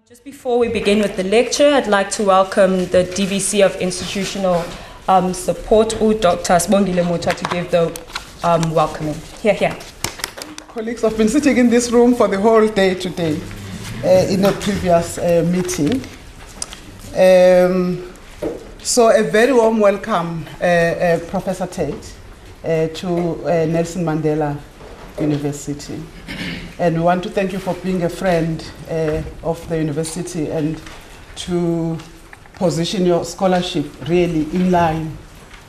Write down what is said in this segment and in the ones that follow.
Just before we begin with the lecture, I'd like to welcome the DVC of Institutional Support, Dr. Sbongile Mucha, to give the welcoming. Here. Colleagues, I've been sitting in this room for the whole day today in a previous meeting. So a very warm welcome, Professor Tate, to Nelson Mandela University. And we want to thank you for being a friend of the university and to position your scholarship really in line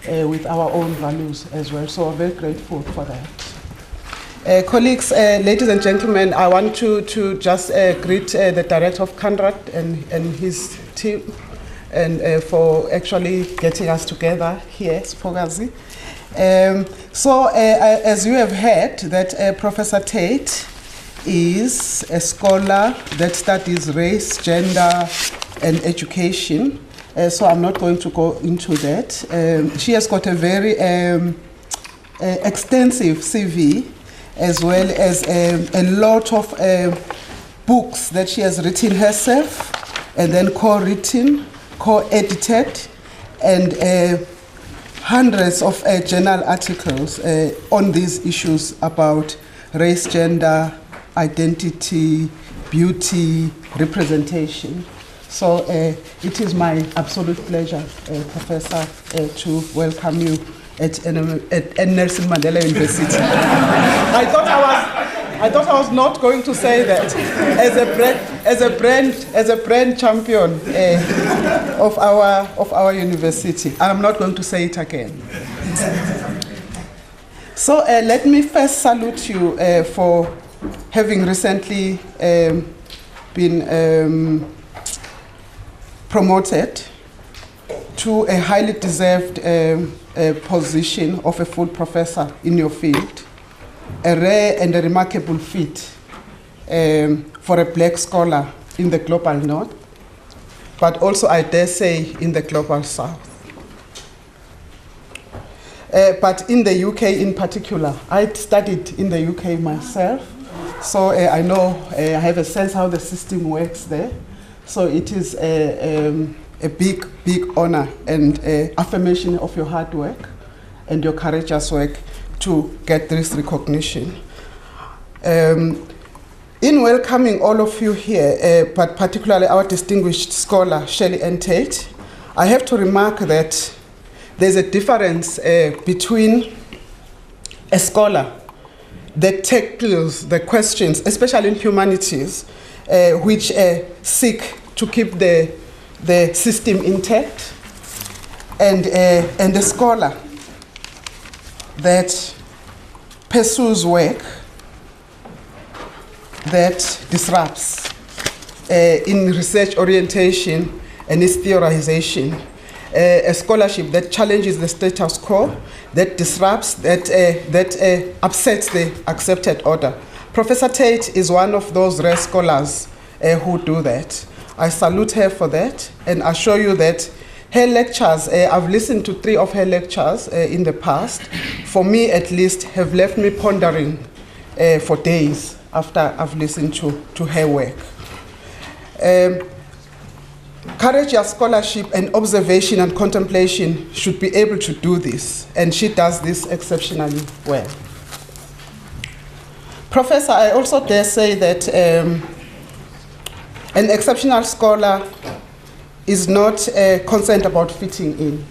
with our own values as well. So we're very grateful for that. Colleagues, ladies and gentlemen, I want to just greet the director of CANRAD and his team and for actually getting us together here, Spogazi. As you have heard, that Professor Tate is a scholar that studies race, gender, and education. So I'm not going to go into that. She has got a very extensive CV, as well as a lot of books that she has written herself, and then co-written, co-edited, and hundreds of journal articles on these issues about race, gender, identity, beauty, representation. So it is my absolute pleasure, Professor, to welcome you at Nelson Mandela University. I thought I was not going to say that as a brand champion of our university. I'm not going to say it again. So let me first salute you for having recently been promoted to a highly deserved position of a full professor in your field, a rare and a remarkable feat for a black scholar in the global north, but also, I dare say, in the global south. But in the UK in particular, I studied in the UK myself, so I know, I have a sense how the system works there. So it is a big honor and affirmation of your hard work and your courageous work to get this recognition. In welcoming all of you here, but particularly our distinguished scholar, Shirley Anne Tate, I have to remark that there's a difference between a scholar that tackles the questions, especially in humanities, which seek to keep the system intact, and a scholar that pursues work that disrupts in research orientation and its theorization. A scholarship that challenges the status quo, that disrupts, that upsets the accepted order. Professor Tate is one of those rare scholars who do that. I salute her for that and assure you that her lectures, I've listened to 3 of her lectures in the past, for me at least, have left me pondering for days after I've listened to her work. Courageous scholarship and observation and contemplation should be able to do this, and she does this exceptionally well. Professor, I also dare say that an exceptional scholar is not concerned about fitting in.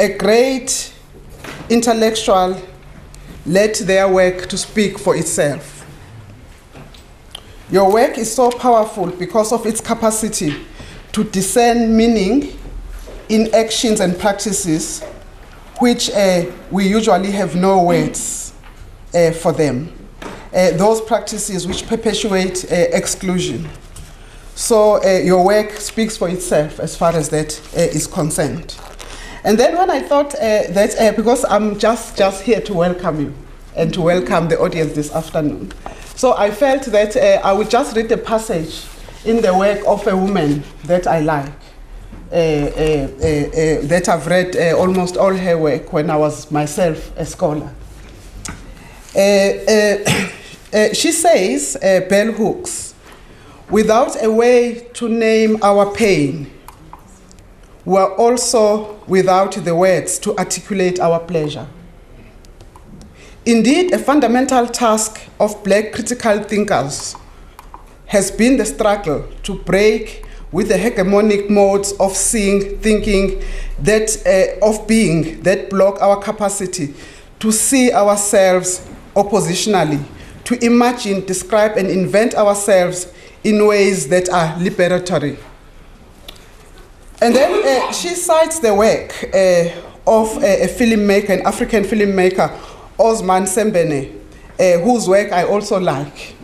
A great intellectual let their work to speak for itself. Your work is so powerful because of its capacity to discern meaning in actions and practices which we usually have no words for them. Those practices which perpetuate exclusion. So your work speaks for itself as far as that is concerned. And then when I thought that, because I'm just here to welcome you and to welcome the audience this afternoon, so I felt that I would just read a passage in the work of a woman that I like, that I've read almost all her work when I was myself a scholar. She says, bell hooks, Without a way to name our pain, we're also without the words to articulate our pleasure. Indeed, a fundamental task of Black critical thinkers has been the struggle to break with the hegemonic modes of seeing, thinking, of being that block our capacity to see ourselves oppositionally, to imagine, describe, and invent ourselves in ways that are liberatory. And then she cites the work of a filmmaker, an African filmmaker, Osman Sembene, whose work I also like.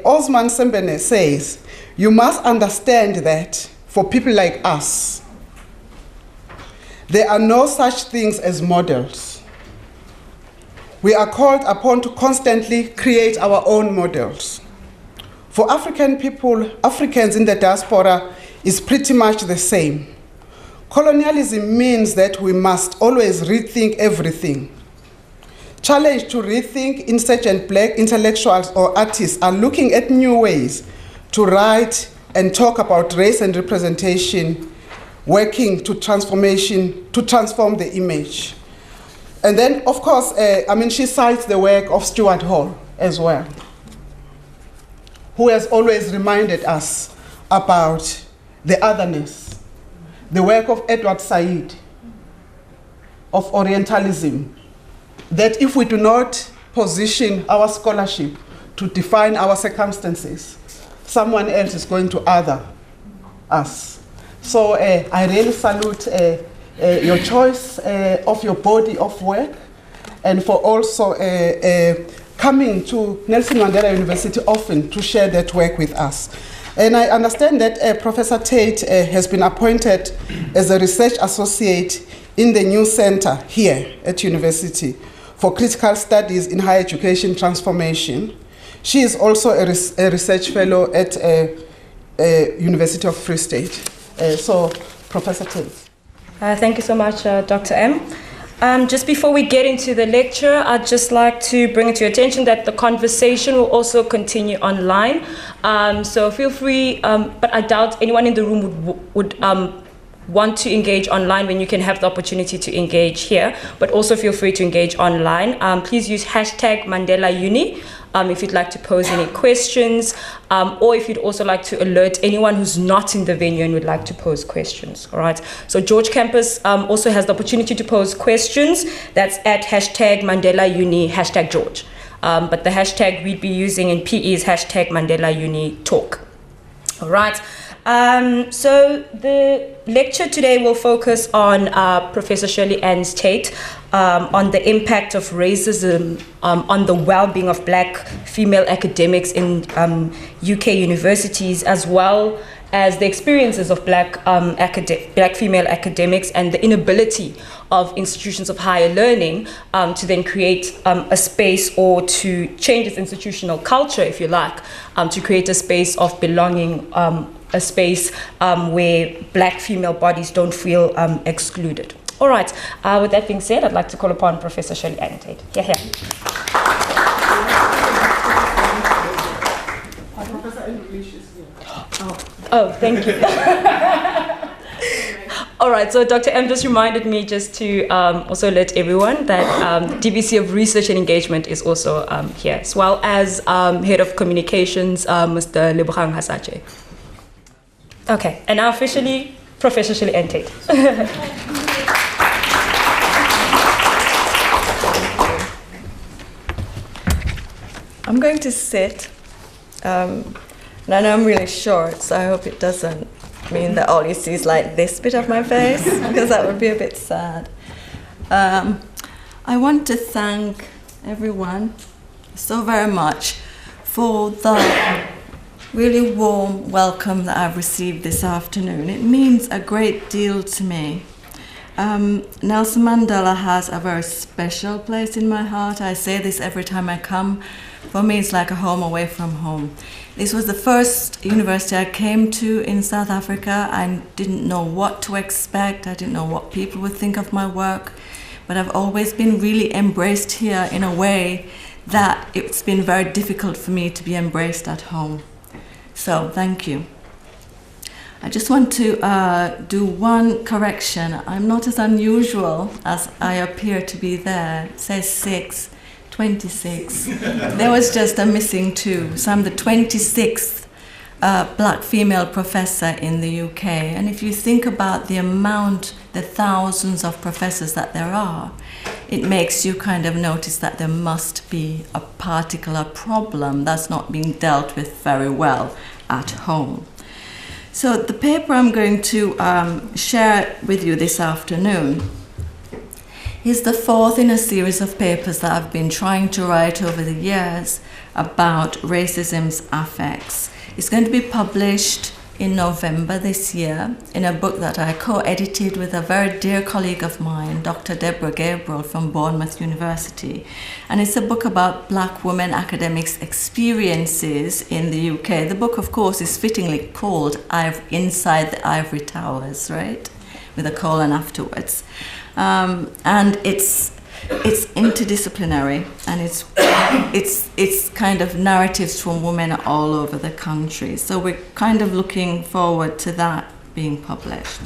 Osman Sembene says, "You must understand that for people like us, there are no such things as models. We are called upon to constantly create our own models. For African people, Africans in the diaspora is pretty much the same. Colonialism means that we must always rethink everything. Challenged to rethink, insurgent Black intellectuals or artists are looking at new ways to write and talk about race and representation, working to transform the image." And then, of course, she cites the work of Stuart Hall as well, who has always reminded us about the otherness. The work of Edward Said, of Orientalism, that if we do not position our scholarship to define our circumstances, someone else is going to other us. So I really salute your choice of your body of work, and for also coming to Nelson Mandela University often to share that work with us. And I understand that Professor Tate has been appointed as a research associate in the new center here at university for critical studies in higher education transformation. She is also a research fellow at University of Free State. So, Professor Tate. Thank you so much, Dr. M. Just before we get into the lecture, I'd just like to bring it to your attention that the conversation will also continue online. So feel free, but I doubt anyone in the room would want to engage online when you can have the opportunity to engage here, but also feel free to engage online. Please use hashtag #MandelaUni if you'd like to pose any questions, or if you'd also like to alert anyone who's not in the venue and would like to pose questions, all right? So George Campus also has the opportunity to pose questions. That's at hashtag #MandelaUni, hashtag George. But the hashtag we'd be using in PE is hashtag #MandelaUniTalk, all right? So the lecture today will focus on Professor Shirley Anne Tate on the impact of racism on the well-being of Black female academics in UK universities, as well as the experiences of Black female academics and the inability of institutions of higher learning to then create a space or to change its institutional culture, if you like, to create a space of belonging, a space where Black female bodies don't feel excluded. All right, with that being said, I'd like to call upon Professor Shirley Anne Tate. Here. Oh, thank you. All right, so Dr. M just reminded me just to also let everyone that DVC of Research and Engagement is also here, as well as Head of Communications, Mr. Lebogang Hasache. Okay, and now officially, Professor Shirley Anne Tate. I'm going to sit, and I know I'm really short, so I hope it doesn't mean that all you see is like this bit of my face, because that would be a bit sad. I want to thank everyone so very much for the really warm welcome that I've received this afternoon. It means a great deal to me. Nelson Mandela has a very special place in my heart. I say this every time I come. For me, it's like a home away from home. This was the first university I came to in South Africa. I didn't know what to expect. I didn't know what people would think of my work. But I've always been really embraced here in a way that it's been very difficult for me to be embraced at home. So thank you. I just want to do one correction. I'm not as unusual as I appear to be there. It says 6, 26. There was just a missing 2. So I'm the 26th black female professor in the UK. And if you think about the amount, the thousands of professors that there are, it makes you kind of notice that there must be a particular problem that's not being dealt with very well at home. So the paper I'm going to share with you this afternoon is the 4th in a series of papers that I've been trying to write over the years about racism's affects. It's going to be published in November this year in a book that I co-edited with a very dear colleague of mine, Dr. Deborah Gabriel from Bournemouth University. And it's a book about black women academics' experiences in the UK. The book, of course, is fittingly called Inside the Ivory Towers, right? With a colon afterwards. And it's interdisciplinary, and it's kind of narratives from women all over the country. So we're kind of looking forward to that being published.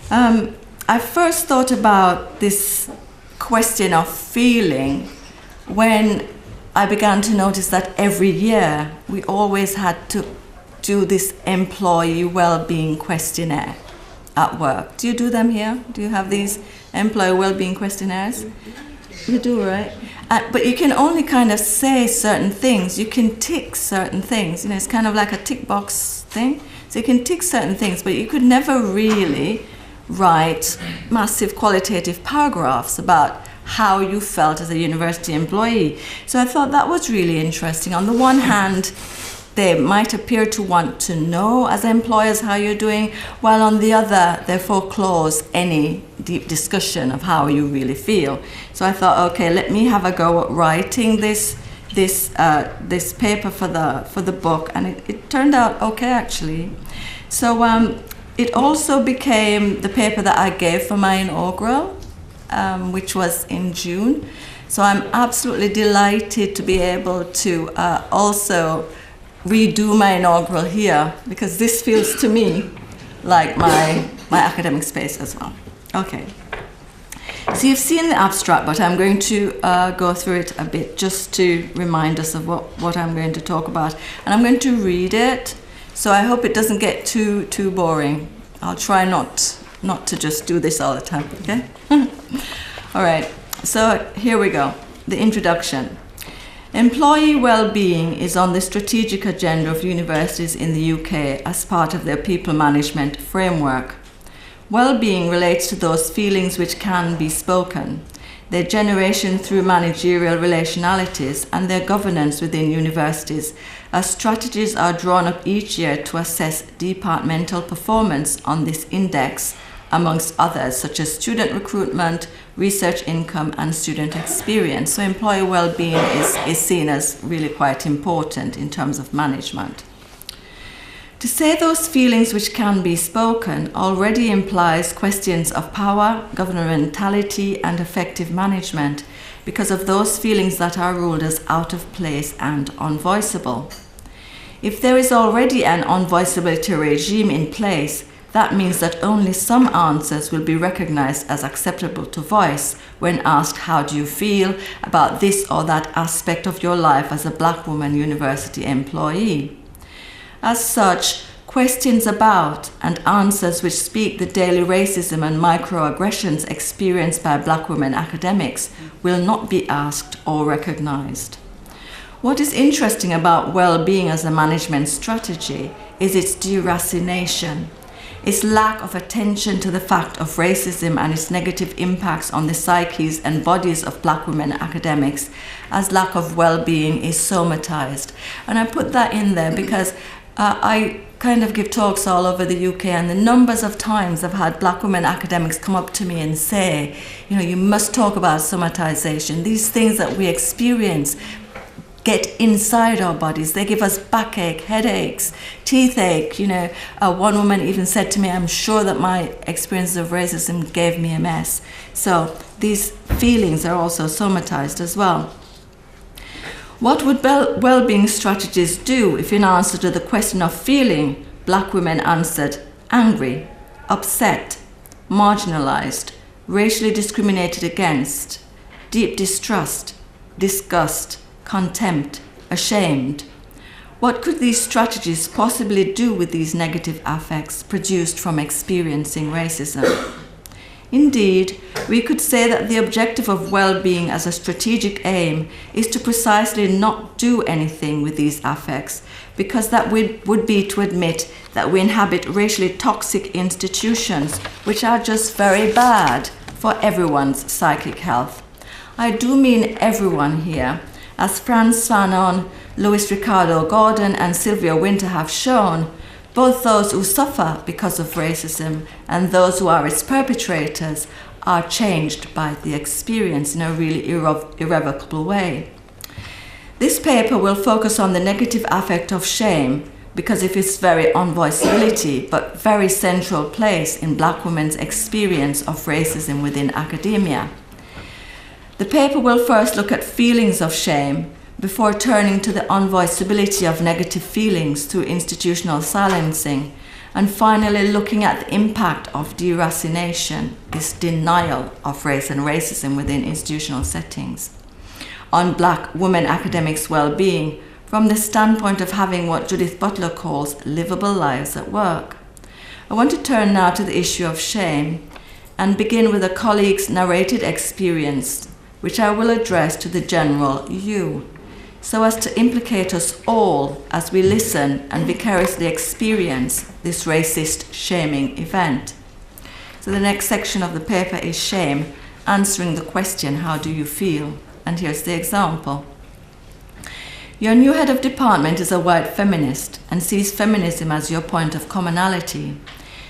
I first thought about this question of feeling when I began to notice that every year we always had to do this employee well-being questionnaire at work. Do you do them here? Do you have these employee well-being questionnaires? You do, right? But you can only kind of say certain things. You can tick certain things. You know, it's kind of like a tick box thing. So you can tick certain things, but you could never really write massive qualitative paragraphs about how you felt as a university employee. So I thought that was really interesting. On the one hand, they might appear to want to know as employers how you're doing, while on the other, they foreclose any deep discussion of how you really feel. So I thought, okay, let me have a go at writing this paper for the book, and it turned out okay, actually. So it also became the paper that I gave for my inaugural, which was in June. So I'm absolutely delighted to be able to also redo my inaugural here, because this feels to me like my academic space as well. Okay. So you've seen the abstract, but I'm going to go through it a bit just to remind us of what I'm going to talk about. And I'm going to read it, so I hope it doesn't get too boring. I'll try not to just do this all the time, okay? All right, so here we go. The introduction. Employee well-being is on the strategic agenda of universities in the UK as part of their people management framework. Well-being relates to those feelings which can be spoken, their generation through managerial relationalities, and their governance within universities, as strategies are drawn up each year to assess departmental performance on this index, amongst others, such as student recruitment, research income, and student experience. So employee well-being is seen as really quite important in terms of management. To say those feelings which can be spoken already implies questions of power, governmentality, and effective management, because of those feelings that are ruled as out of place and unvoiceable. If there is already an unvoicability regime in place, that means that only some answers will be recognized as acceptable to voice when asked, how do you feel about this or that aspect of your life as a black woman university employee? As such, questions about and answers which speak the daily racism and microaggressions experienced by black women academics will not be asked or recognized. What is interesting about well-being as a management strategy is its deracination, its lack of attention to the fact of racism and its negative impacts on the psyches and bodies of black women academics, as lack of well-being is somatized. And I put that in there because I kind of give talks all over the UK, and the numbers of times I've had black women academics come up to me and say, you know, you must talk about somatization. These things that we experience get inside our bodies. They give us backache, headaches, teeth ache. You know, one woman even said to me, I'm sure that my experience of racism gave me MS. So these feelings are also somatized as well. What would well-being strategies do if in answer to the question of feeling, black women answered angry, upset, marginalized, racially discriminated against, deep distrust, disgust, contempt, ashamed? What could these strategies possibly do with these negative affects produced from experiencing racism? Indeed, we could say that the objective of well-being as a strategic aim is to precisely not do anything with these affects, because that would be to admit that we inhabit racially toxic institutions which are just very bad for everyone's psychic health. I do mean everyone here. As Frantz Fanon, Louis Ricardo Gordon and Sylvia Winter have shown, both those who suffer because of racism and those who are its perpetrators are changed by the experience in a really irrevocable way. This paper will focus on the negative affect of shame because of its very unvoicability but very central place in black women's experience of racism within academia. The paper will first look at feelings of shame before turning to the unvoicability of negative feelings through institutional silencing, and finally looking at the impact of deracination, this denial of race and racism within institutional settings, on black women academics' well-being from the standpoint of having what Judith Butler calls livable lives at work. I want to turn now to the issue of shame and begin with a colleague's narrated experience, which I will address to the general you, so as to implicate us all as we listen and vicariously experience this racist shaming event. So the next section of the paper is shame, answering the question, how do you feel? And here's the example. Your new head of department is a white feminist and sees feminism as your point of commonality.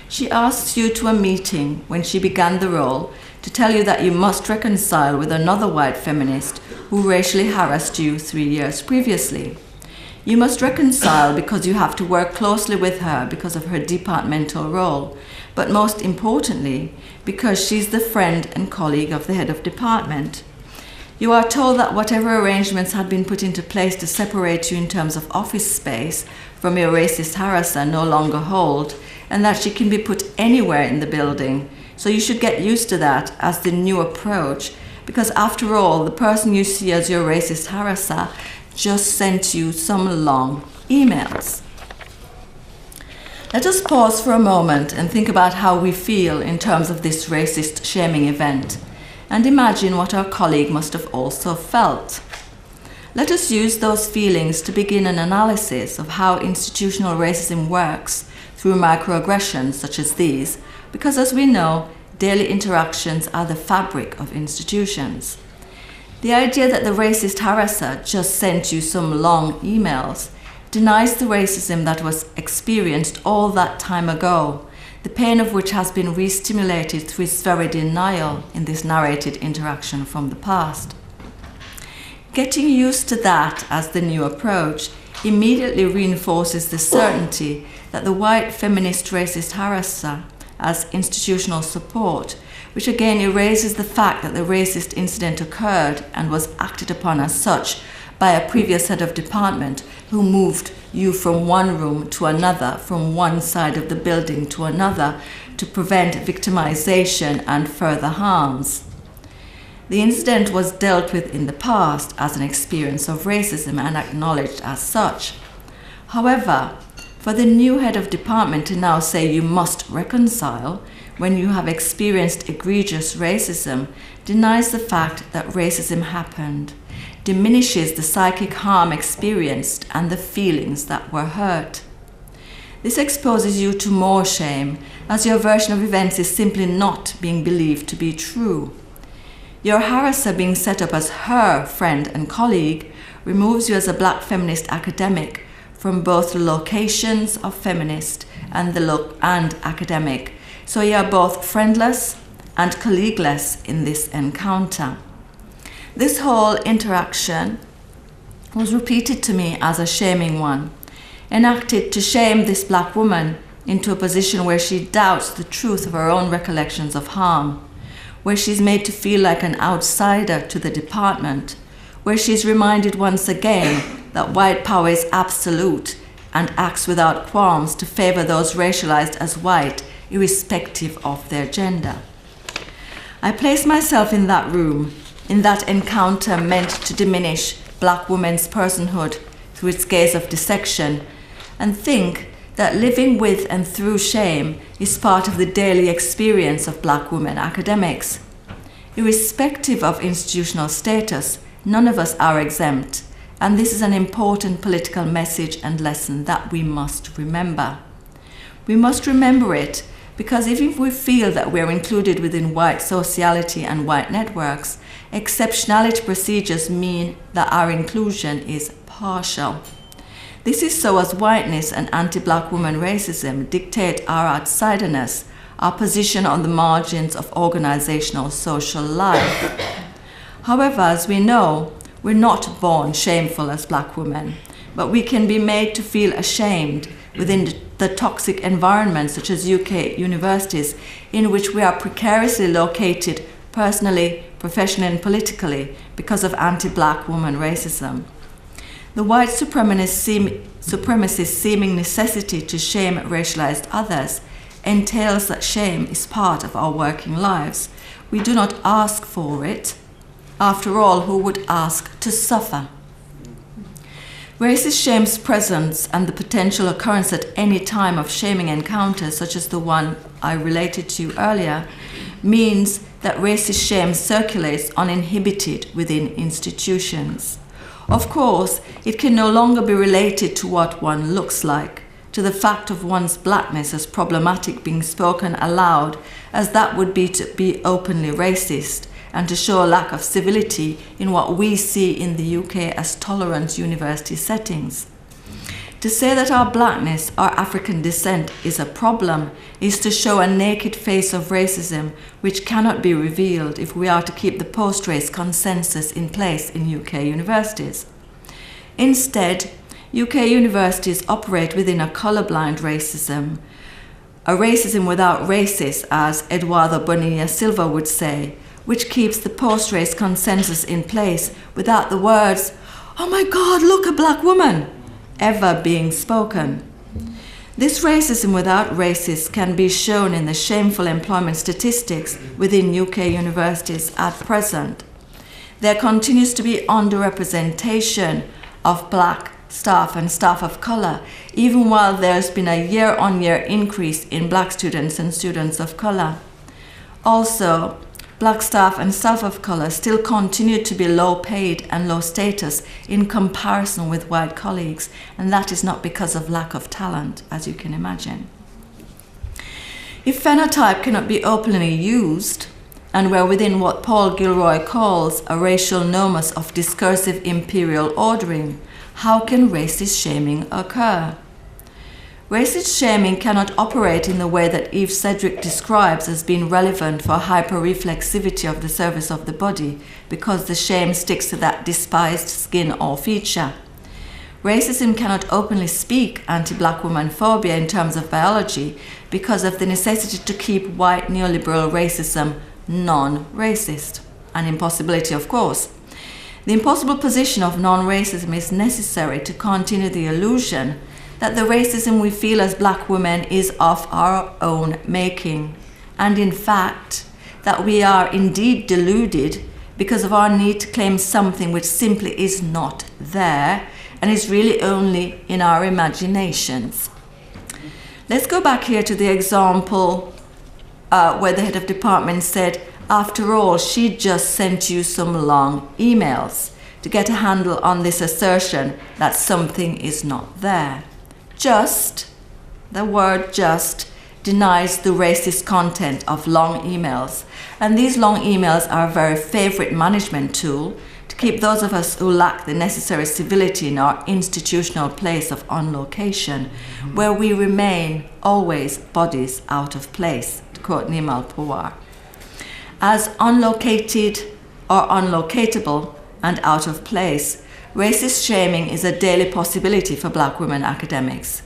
She asks you to a meeting when she began the role to tell you that you must reconcile with another white feminist who racially harassed you 3 years previously. You must reconcile because you have to work closely with her because of her departmental role, but most importantly, because she's the friend and colleague of the head of department. You are told that whatever arrangements had been put into place to separate you in terms of office space from your racist harasser no longer hold, and that she can be put anywhere in the building. So you should get used to that as the new approach, because after all, the person you see as your racist harasser just sent you some long emails. Let us pause for a moment and think about how we feel in terms of this racist shaming event, and imagine what our colleague must have also felt. Let us use those feelings to begin an analysis of how institutional racism works through microaggressions such as these, because as we know, daily interactions are the fabric of institutions. The idea that the racist harasser just sent you some long emails denies the racism that was experienced all that time ago, the pain of which has been re-stimulated through its very denial in this narrated interaction from the past. Getting used to that as the new approach immediately reinforces the certainty that the white feminist racist harasser as institutional support, which again erases the fact that the racist incident occurred and was acted upon as such by a previous head of department who moved you from one room to another, from one side of the building to another, to prevent victimization and further harms. The incident was dealt with in the past as an experience of racism and acknowledged as such. However, for the new head of department to now say you must reconcile when you have experienced egregious racism denies the fact that racism happened, diminishes the psychic harm experienced and the feelings that were hurt. This exposes you to more shame, as your version of events is simply not being believed to be true. Your harasser being set up as her friend and colleague removes you as a black feminist academic from both the locations of feminist and academic, so you are both friendless and colleagueless in this encounter. This whole interaction was repeated to me as a shaming one, enacted to shame this black woman into a position where she doubts the truth of her own recollections of harm, where she's made to feel like an outsider to the department, where she's reminded once again that white power is absolute and acts without qualms to favor those racialized as white, irrespective of their gender. I place myself in that room, in that encounter meant to diminish black women's personhood through its gaze of dissection, and think that living with and through shame is part of the daily experience of black women academics. Irrespective of institutional status, none of us are exempt, and this is an important political message and lesson that we must remember. We must remember it because even if we feel that we are included within white sociality and white networks, exceptionality procedures mean that our inclusion is partial. This is so as whiteness and anti-black woman racism dictate our outsiderness, our position on the margins of organizational social life. However, as we know, we're not born shameful as black women, but we can be made to feel ashamed within the toxic environments such as UK universities in which we are precariously located personally, professionally and politically because of anti-black woman racism. The white supremacist seeming necessity to shame racialized others entails that shame is part of our working lives. We do not ask for it. After all, who would ask to suffer? Racist shame's presence and the potential occurrence at any time of shaming encounters, such as the one I related to earlier, means that racist shame circulates uninhibited within institutions. Of course, it can no longer be related to what one looks like, to the fact of one's blackness as problematic being spoken aloud, as that would be to be openly racist, and to show a lack of civility in what we see in the UK as tolerant university settings. To say that our blackness, our African descent, is a problem is to show a naked face of racism which cannot be revealed if we are to keep the post-race consensus in place in UK universities. Instead, UK universities operate within a colourblind racism, a racism without racists, as Eduardo Bonilla Silva would say, which keeps the post-race consensus in place without the words, "Oh my God, look, a black woman," ever being spoken. This racism without racists can be shown in the shameful employment statistics within UK universities at present. There continues to be underrepresentation of black staff and staff of colour, even while there's been a year-on-year increase in black students and students of colour. Also, black staff and staff of colour still continue to be low paid and low status in comparison with white colleagues, and that is not because of lack of talent, as you can imagine. If phenotype cannot be openly used, and we're within what Paul Gilroy calls a racial nomos of discursive imperial ordering, how can racist shaming occur? Racist shaming cannot operate in the way that Eve Sedgwick describes as being relevant for hyperreflexivity of the surface of the body, because the shame sticks to that despised skin or feature. Racism cannot openly speak anti-black woman phobia in terms of biology because of the necessity to keep white neoliberal racism non-racist. An impossibility, of course. The impossible position of non-racism is necessary to continue the illusion that the racism we feel as black women is of our own making, and in fact, that we are indeed deluded because of our need to claim something which simply is not there and is really only in our imaginations. Let's go back here to the example where the head of department said, after all, she just sent you some long emails to get a handle on this assertion that something is not there. Just, the word just, denies the racist content of long emails. And these long emails are a very favorite management tool to keep those of us who lack the necessary civility in our institutional place of unlocation, where we remain always bodies out of place, to quote Nimal Pawar. As unlocated or unlocatable and out of place, racist shaming is a daily possibility for black women academics.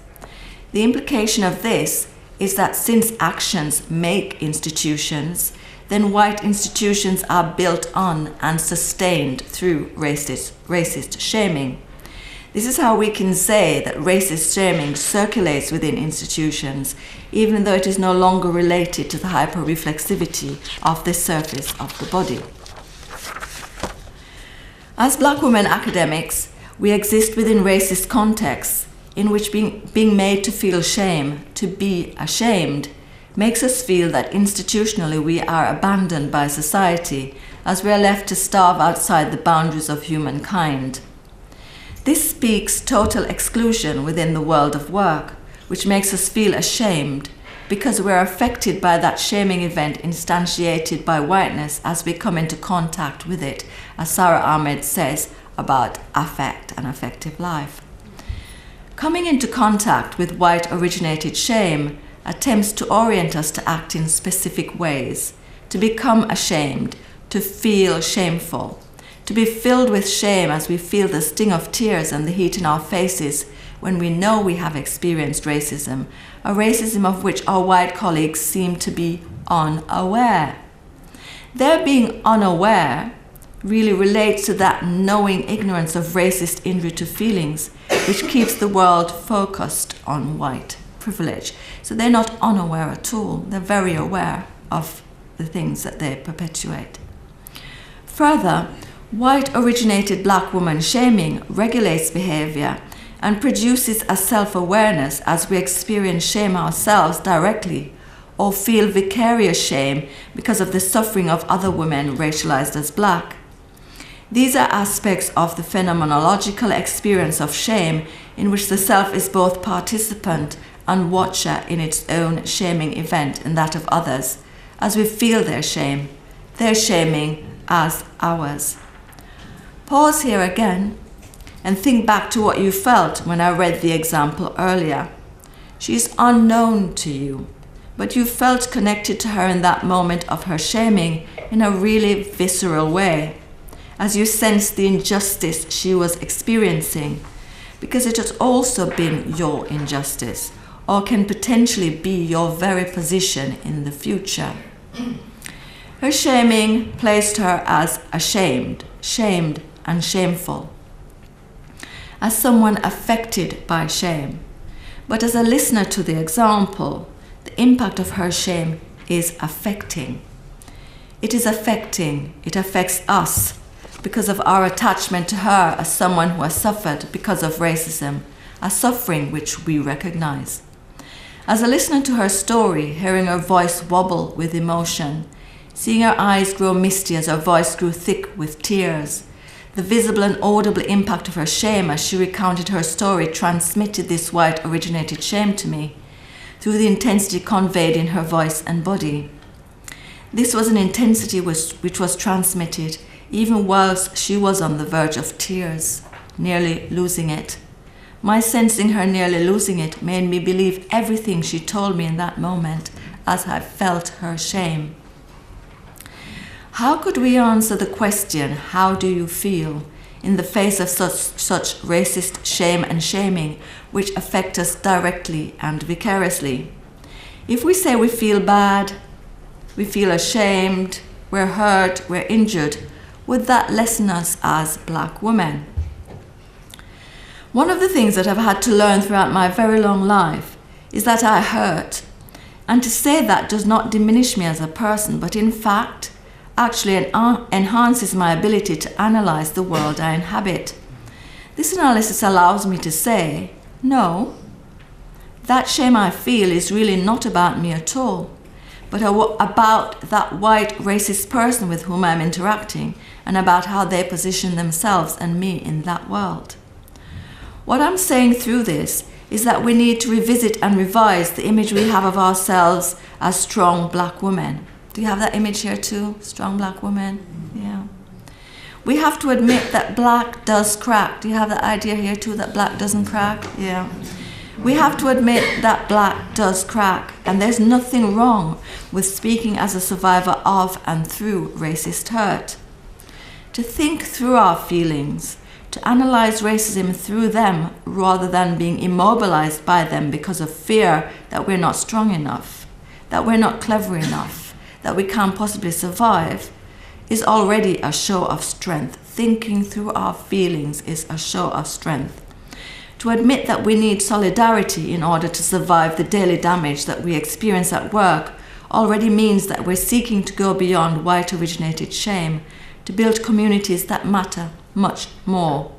The implication of this is that since actions make institutions, then white institutions are built on and sustained through racist shaming. This is how we can say that racist shaming circulates within institutions, even though it is no longer related to the hyperreflexivity of the surface of the body. As Black women academics, we exist within racist contexts in which being made to feel shame, to be ashamed, makes us feel that institutionally we are abandoned by society as we are left to starve outside the boundaries of humankind. This speaks total exclusion within the world of work, which makes us feel ashamed because we're affected by that shaming event instantiated by whiteness as we come into contact with it, as Sarah Ahmed says about affect and affective life. Coming into contact with white-originated shame attempts to orient us to act in specific ways, to become ashamed, to feel shameful, to be filled with shame as we feel the sting of tears and the heat in our faces when we know we have experienced racism, a racism of which our white colleagues seem to be unaware. Their being unaware really relates to that knowing ignorance of racist injury to feelings, which keeps the world focused on white privilege. So they're not unaware at all. They're very aware of the things that they perpetuate. Further, white-originated Black woman shaming regulates behavior and produces a self-awareness as we experience shame ourselves directly or feel vicarious shame because of the suffering of other women racialized as Black. These are aspects of the phenomenological experience of shame in which the self is both participant and watcher in its own shaming event and that of others, as we feel their shaming as ours. Pause here again and think back to what you felt when I read the example earlier. She is unknown to you, but you felt connected to her in that moment of her shaming in a really visceral way, as you sensed the injustice she was experiencing, because it has also been your injustice, or can potentially be your very position in the future. Her shaming placed her as ashamed, shamed, and shameful, as someone affected by shame. But as a listener to the example, the impact of her shame is affecting. It is affecting, it affects us because of our attachment to her as someone who has suffered because of racism, a suffering which we recognize. As a listener to her story, hearing her voice wobble with emotion, seeing her eyes grow misty as her voice grew thick with tears, the visible and audible impact of her shame as she recounted her story transmitted this white-originated shame to me through the intensity conveyed in her voice and body. This was an intensity which was transmitted even whilst she was on the verge of tears, nearly losing it. My sensing her nearly losing it made me believe everything she told me in that moment as I felt her shame. How could we answer the question, how do you feel, in the face of such racist shame and shaming which affect us directly and vicariously? If we say we feel bad, we feel ashamed, we're hurt, we're injured, would that lessen us as Black women? One of the things that I've had to learn throughout my very long life is that I hurt. And to say that does not diminish me as a person, but in fact, actually enhances my ability to analyze the world I inhabit. This analysis allows me to say, no, that shame I feel is really not about me at all, but about that white racist person with whom I'm interacting and about how they position themselves and me in that world. What I'm saying through this is that we need to revisit and revise the image we have of ourselves as strong Black women. Do you have that image here too? Strong Black women? Yeah. We have to admit that Black does crack. Do you have that idea here too, that Black doesn't crack? Yeah. We have to admit that Black does crack, and there's nothing wrong with speaking as a survivor of and through racist hurt. To think through our feelings, to analyze racism through them rather than being immobilized by them because of fear that we're not strong enough, that we're not clever enough, that we can't possibly survive is already a show of strength. Thinking through our feelings is a show of strength. To admit that we need solidarity in order to survive the daily damage that we experience at work already means that we're seeking to go beyond white-originated shame, to build communities that matter much more,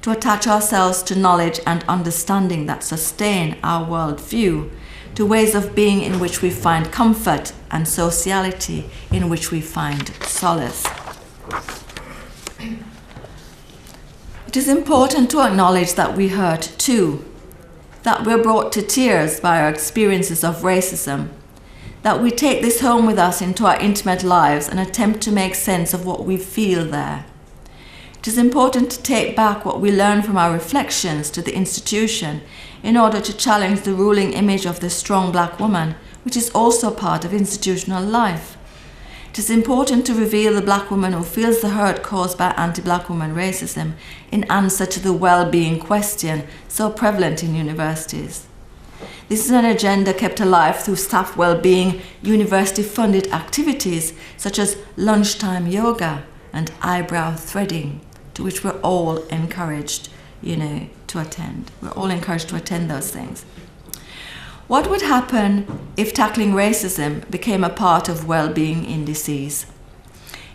to attach ourselves to knowledge and understanding that sustain our worldview, to ways of being in which we find comfort and sociality in which we find solace. It is important to acknowledge that we hurt too, that we're brought to tears by our experiences of racism, that we take this home with us into our intimate lives and attempt to make sense of what we feel there. It is important to take back what we learn from our reflections to the institution in order to challenge the ruling image of the strong black woman, which is also part of institutional life. It is important to reveal the black woman who feels the hurt caused by anti-black woman racism in answer to the well-being question so prevalent in universities. This is an agenda kept alive through staff well-being, university-funded activities such as lunchtime yoga and eyebrow threading, to which we're all encouraged, to attend. We're all encouraged to attend those things. What would happen if tackling racism became a part of well-being indices?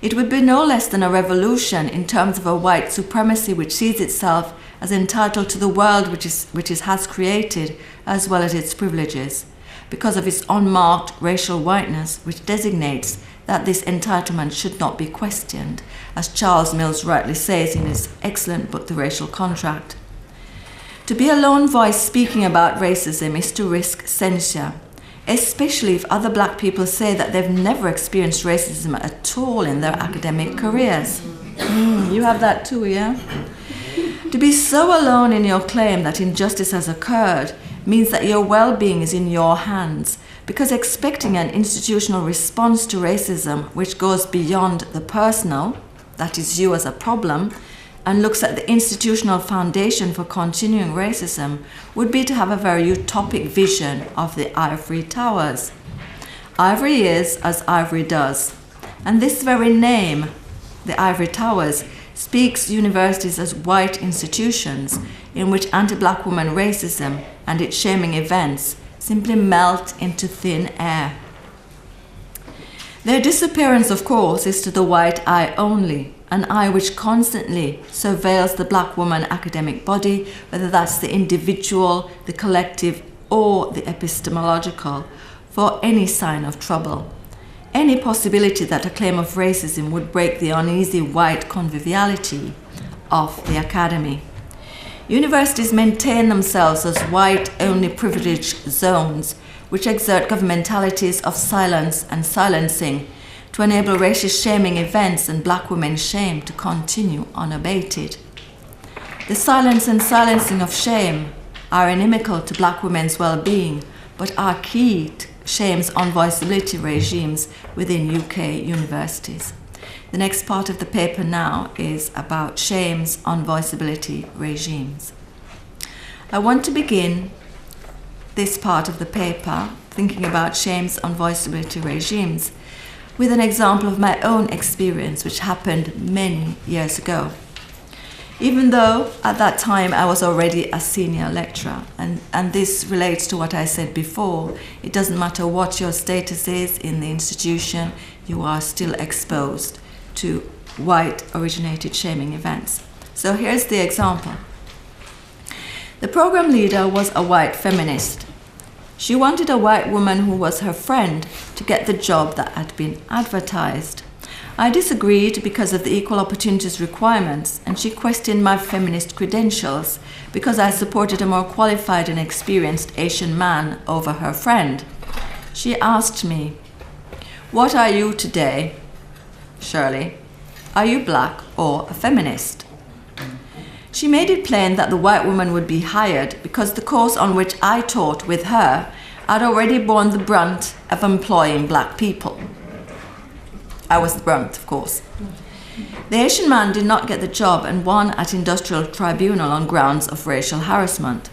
It would be no less than a revolution in terms of a white supremacy which sees itself as entitled to the world which it has created, as well as its privileges, because of its unmarked racial whiteness, which designates that this entitlement should not be questioned, as Charles Mills rightly says in his excellent book, The Racial Contract. To be a lone voice speaking about racism is to risk censure, especially if other black people say that they've never experienced racism at all in their academic careers. You have that too, yeah? To be so alone in your claim that injustice has occurred means that your well-being is in your hands, because expecting an institutional response to racism which goes beyond the personal, that is you as a problem, and looks at the institutional foundation for continuing racism would be to have a very utopic vision of the ivory towers. Ivory is as ivory does, and this very name, the ivory towers, speaks universities as white institutions in which anti-black woman racism and its shaming events simply melt into thin air. Their disappearance, of course, is to the white eye only, an eye which constantly surveils the black woman academic body, whether that's the individual, the collective, or the epistemological, for any sign of trouble. Any possibility that a claim of racism would break the uneasy white conviviality of the academy. Universities maintain themselves as white-only privileged zones which exert governmentalities of silence and silencing to enable racist shaming events and black women's shame to continue unabated. The silence and silencing of shame are inimical to black women's well-being, but are key to shame's unvoicability regimes within UK universities. The next part of the paper now is about shame's unvoicability regimes. I want to begin this part of the paper, thinking about shame's unvoicability regimes, with an example of my own experience, which happened many years ago. Even though at that time I was already a senior lecturer, and this relates to what I said before, it doesn't matter what your status is in the institution, you are still exposed to white-originated shaming events. So here's the example. The program leader was a white feminist. She wanted a white woman who was her friend to get the job that had been advertised. I disagreed because of the equal opportunities requirements, and she questioned my feminist credentials because I supported a more qualified and experienced Asian man over her friend. She asked me, "What are you today, Shirley? Are you black or a feminist?" She made it plain that the white woman would be hired because the course on which I taught with her had already borne the brunt of employing black people. I was the brunt, of course. The Asian man did not get the job and won at industrial tribunal on grounds of racial harassment.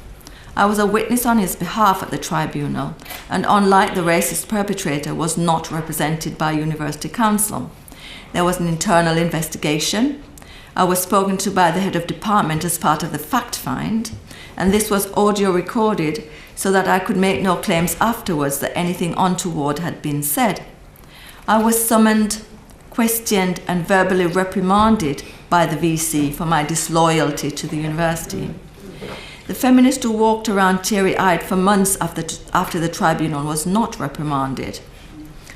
I was a witness on his behalf at the tribunal, and unlike the racist perpetrator, was not represented by University Council. There was an internal investigation. I was spoken to by the head of department as part of the fact find, and this was audio recorded so that I could make no claims afterwards that anything untoward had been said. I was summoned, questioned, and verbally reprimanded by the VC for my disloyalty to the university. The feminist who walked around teary-eyed for months after the tribunal was not reprimanded,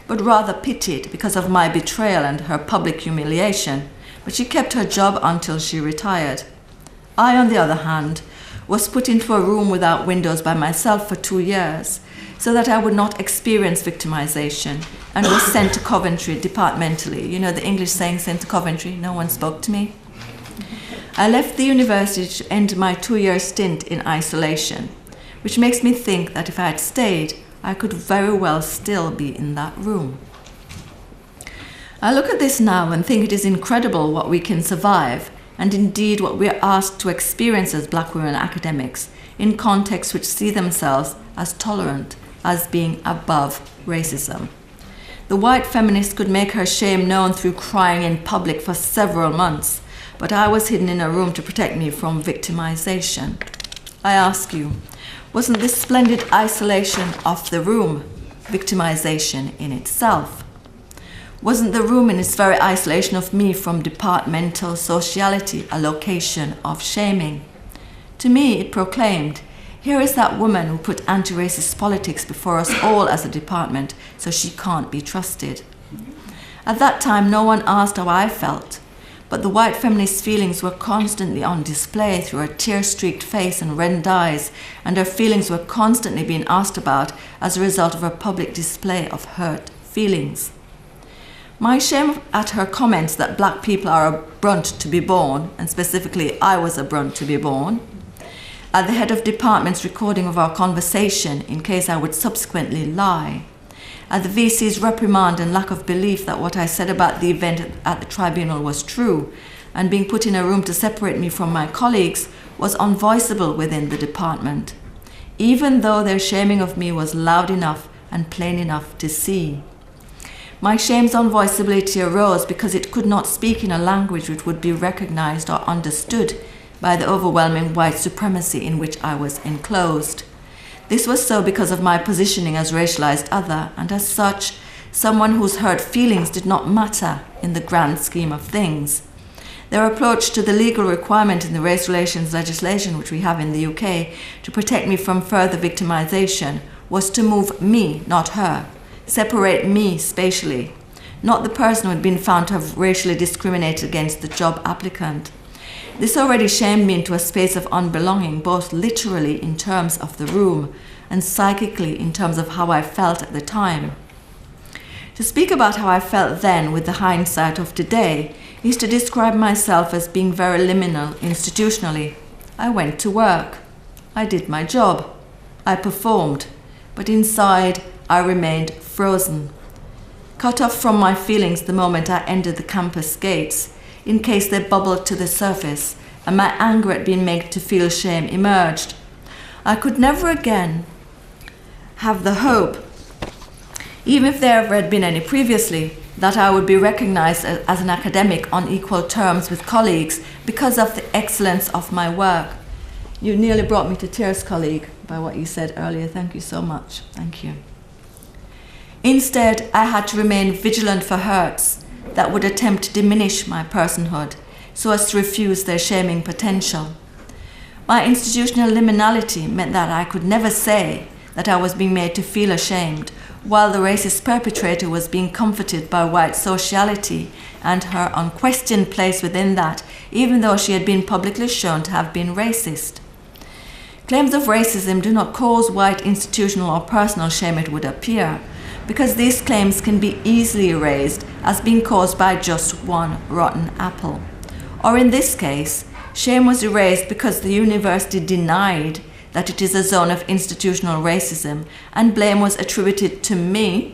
but rather pitied because of my betrayal and her public humiliation, but she kept her job until she retired. I, on the other hand, was put into a room without windows by myself for 2 years so that I would not experience victimization, and was sent to Coventry departmentally. You know the English saying, sent to Coventry, no one spoke to me. I left the university to end my 2-year stint in isolation, which makes me think that if I had stayed, I could very well still be in that room. I look at this now and think it is incredible what we can survive, and indeed what we are asked to experience as black women academics in contexts which see themselves as tolerant, as being above racism. The white feminist could make her shame known through crying in public for several months, but I was hidden in a room to protect me from victimization. I ask you, wasn't this splendid isolation of the room victimization in itself? Wasn't the room in its very isolation of me from departmental sociality a location of shaming? To me, it proclaimed, here is that woman who put anti-racist politics before us all as a department, so she can't be trusted. At that time, no one asked how I felt, but the white feminist feelings were constantly on display through her tear-streaked face and reddened eyes, and her feelings were constantly being asked about as a result of her public display of hurt feelings. My shame at her comments that black people are a brunt to be borne, and specifically I was a brunt to be borne, at the head of department's recording of our conversation in case I would subsequently lie, at the VC's reprimand and lack of belief that what I said about the event at the tribunal was true, and being put in a room to separate me from my colleagues was unvoiceable within the department, even though their shaming of me was loud enough and plain enough to see. My shame's unvoiceability arose because it could not speak in a language which would be recognized or understood by the overwhelming white supremacy in which I was enclosed. This was so because of my positioning as racialized other, and as such, someone whose hurt feelings did not matter in the grand scheme of things. Their approach to the legal requirement in the race relations legislation which we have in the UK to protect me from further victimization was to move me, not her, separate me spatially, not the person who had been found to have racially discriminated against the job applicant. This already shamed me into a space of unbelonging, both literally in terms of the room and psychically in terms of how I felt at the time. To speak about how I felt then with the hindsight of today is to describe myself as being very liminal institutionally. I went to work. I did my job. I performed. But inside, I remained frozen, cut off from my feelings the moment I entered the campus gates, in case they bubbled to the surface and my anger at being made to feel shame emerged. I could never again have the hope, even if there had been any previously, that I would be recognized as an academic on equal terms with colleagues because of the excellence of my work. You nearly brought me to tears, colleague, by what you said earlier. Thank you so much. Thank you. Instead, I had to remain vigilant for hurts that would attempt to diminish my personhood so as to refuse their shaming potential. My institutional liminality meant that I could never say that I was being made to feel ashamed, while the racist perpetrator was being comforted by white sociality and her unquestioned place within that, even though she had been publicly shown to have been racist. Claims of racism do not cause white institutional or personal shame, it would appear, because these claims can be easily erased as being caused by just one rotten apple. Or in this case, shame was erased because the university denied that it is a zone of institutional racism, and blame was attributed to me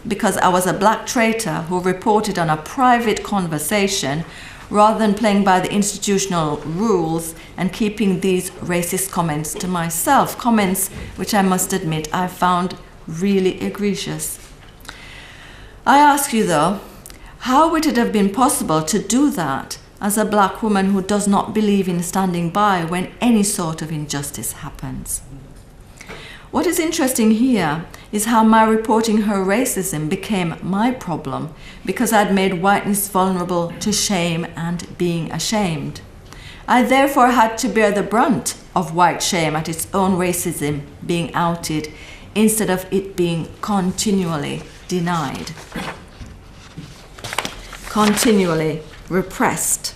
because I was a black traitor who reported on a private conversation rather than playing by the institutional rules and keeping these racist comments to myself, comments which I must admit I found really egregious. I ask you though, how would it have been possible to do that as a black woman who does not believe in standing by when any sort of injustice happens? What is interesting here is how my reporting her racism became my problem because I'd made whiteness vulnerable to shame and being ashamed. I therefore had to bear the brunt of white shame at its own racism being outed instead of it being continually denied, continually repressed.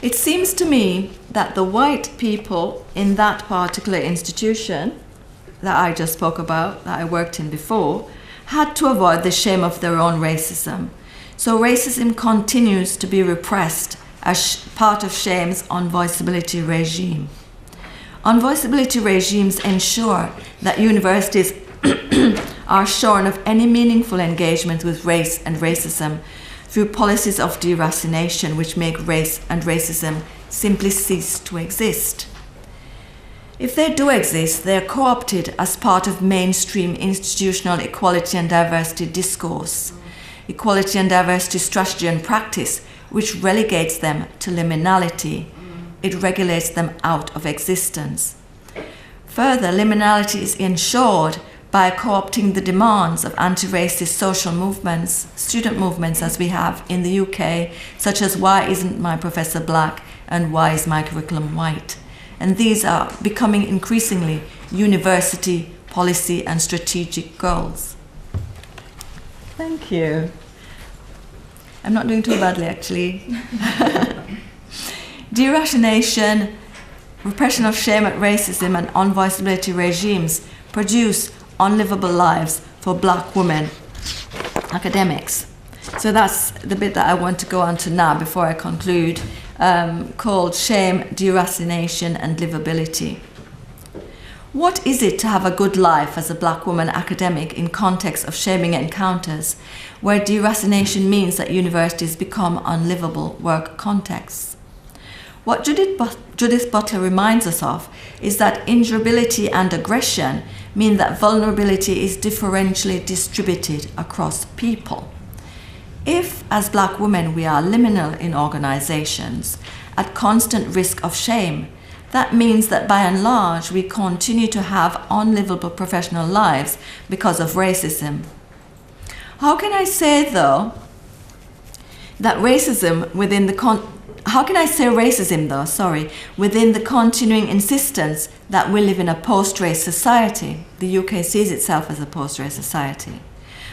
It seems to me that the white people in that particular institution that I just spoke about, that I worked in before, had to avoid the shame of their own racism. So racism continues to be repressed as part of shame's unvoicability regime. Unvoicability regimes ensure that universities are shorn of any meaningful engagement with race and racism through policies of deracination which make race and racism simply cease to exist. If they do exist, they are co-opted as part of mainstream institutional equality and diversity discourse, equality and diversity strategy and practice, which relegates them to liminality. It regulates them out of existence. Further, liminality is ensured by co-opting the demands of anti-racist social movements, student movements as we have in the UK, such as Why Isn't My Professor Black and Why Is My Curriculum White? And these are becoming increasingly university policy and strategic goals. Thank you. I'm not doing too badly, actually. Deracination, repression of shame at racism, and unvoicability regimes produce unlivable lives for black women academics. So that's the bit that I want to go on to now before I conclude, called Shame, Deracination and Livability. What is it to have a good life as a black woman academic in context of shaming encounters where deracination means that universities become unlivable work contexts? What Judith Butler reminds us of is that injurability and aggression mean that vulnerability is differentially distributed across people. If, as black women, we are liminal in organizations, at constant risk of shame, that means that by and large we continue to have unlivable professional lives because of racism. How can I say, though, that racism within the within the continuing insistence that we live in a post-race society? The UK sees itself as a post-race society,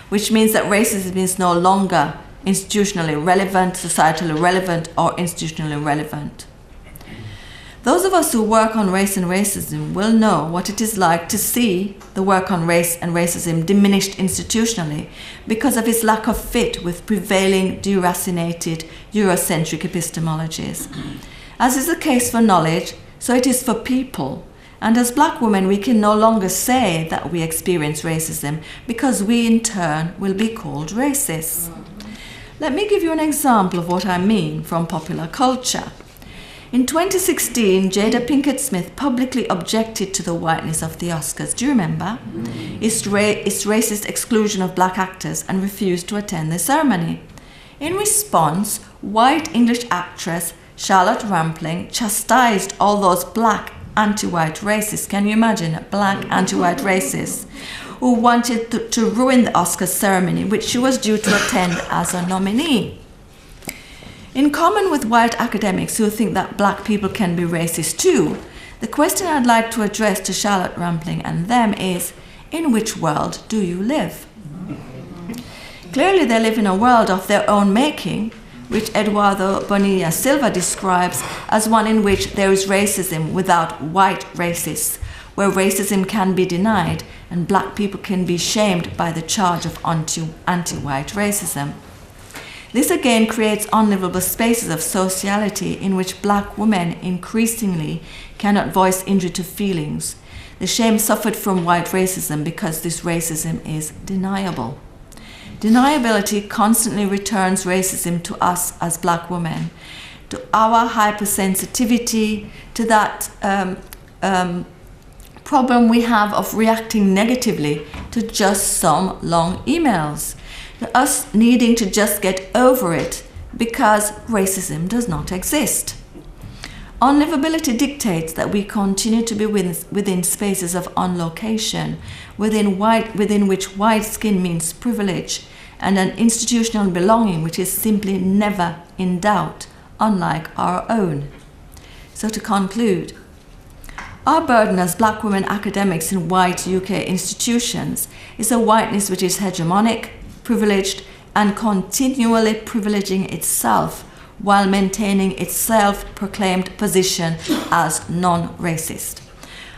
which means that racism is no longer institutionally relevant, societally relevant, or institutionally relevant. Those of us who work on race and racism will know what it is like to see the work on race and racism diminished institutionally because of its lack of fit with prevailing deracinated Eurocentric epistemologies. As is the case for knowledge, so it is for people. And as black women, we can no longer say that we experience racism because we in turn will be called racist. Let me give you an example of what I mean from popular culture. In 2016, Jada Pinkett Smith publicly objected to the whiteness of the Oscars. Do you remember? Its racist exclusion of black actors and refused to attend the ceremony. In response, white English actress Charlotte Rampling chastised all those black anti-white racists. Can you imagine? Black anti-white racists who wanted to ruin the Oscars ceremony, which she was due to attend as a nominee. In common with white academics who think that black people can be racist too, the question I'd like to address to Charlotte Rampling and them is, in which world do you live? Clearly they live in a world of their own making, which Eduardo Bonilla Silva describes as one in which there is racism without white racists, where racism can be denied and black people can be shamed by the charge of anti-white racism. This again creates unlivable spaces of sociality in which black women increasingly cannot voice injury to feelings, the shame suffered from white racism because this racism is deniable. Deniability constantly returns racism to us as black women, to our hypersensitivity, to that problem we have of reacting negatively to just some long emails. Us needing to just get over it because racism does not exist. Unlivability dictates that we continue to be within spaces of unlocation, within which white skin means privilege, and an institutional belonging which is simply never in doubt, unlike our own. So to conclude, our burden as black women academics in white UK institutions is a whiteness which is hegemonic, privileged, and continually privileging itself while maintaining its self-proclaimed position as non-racist.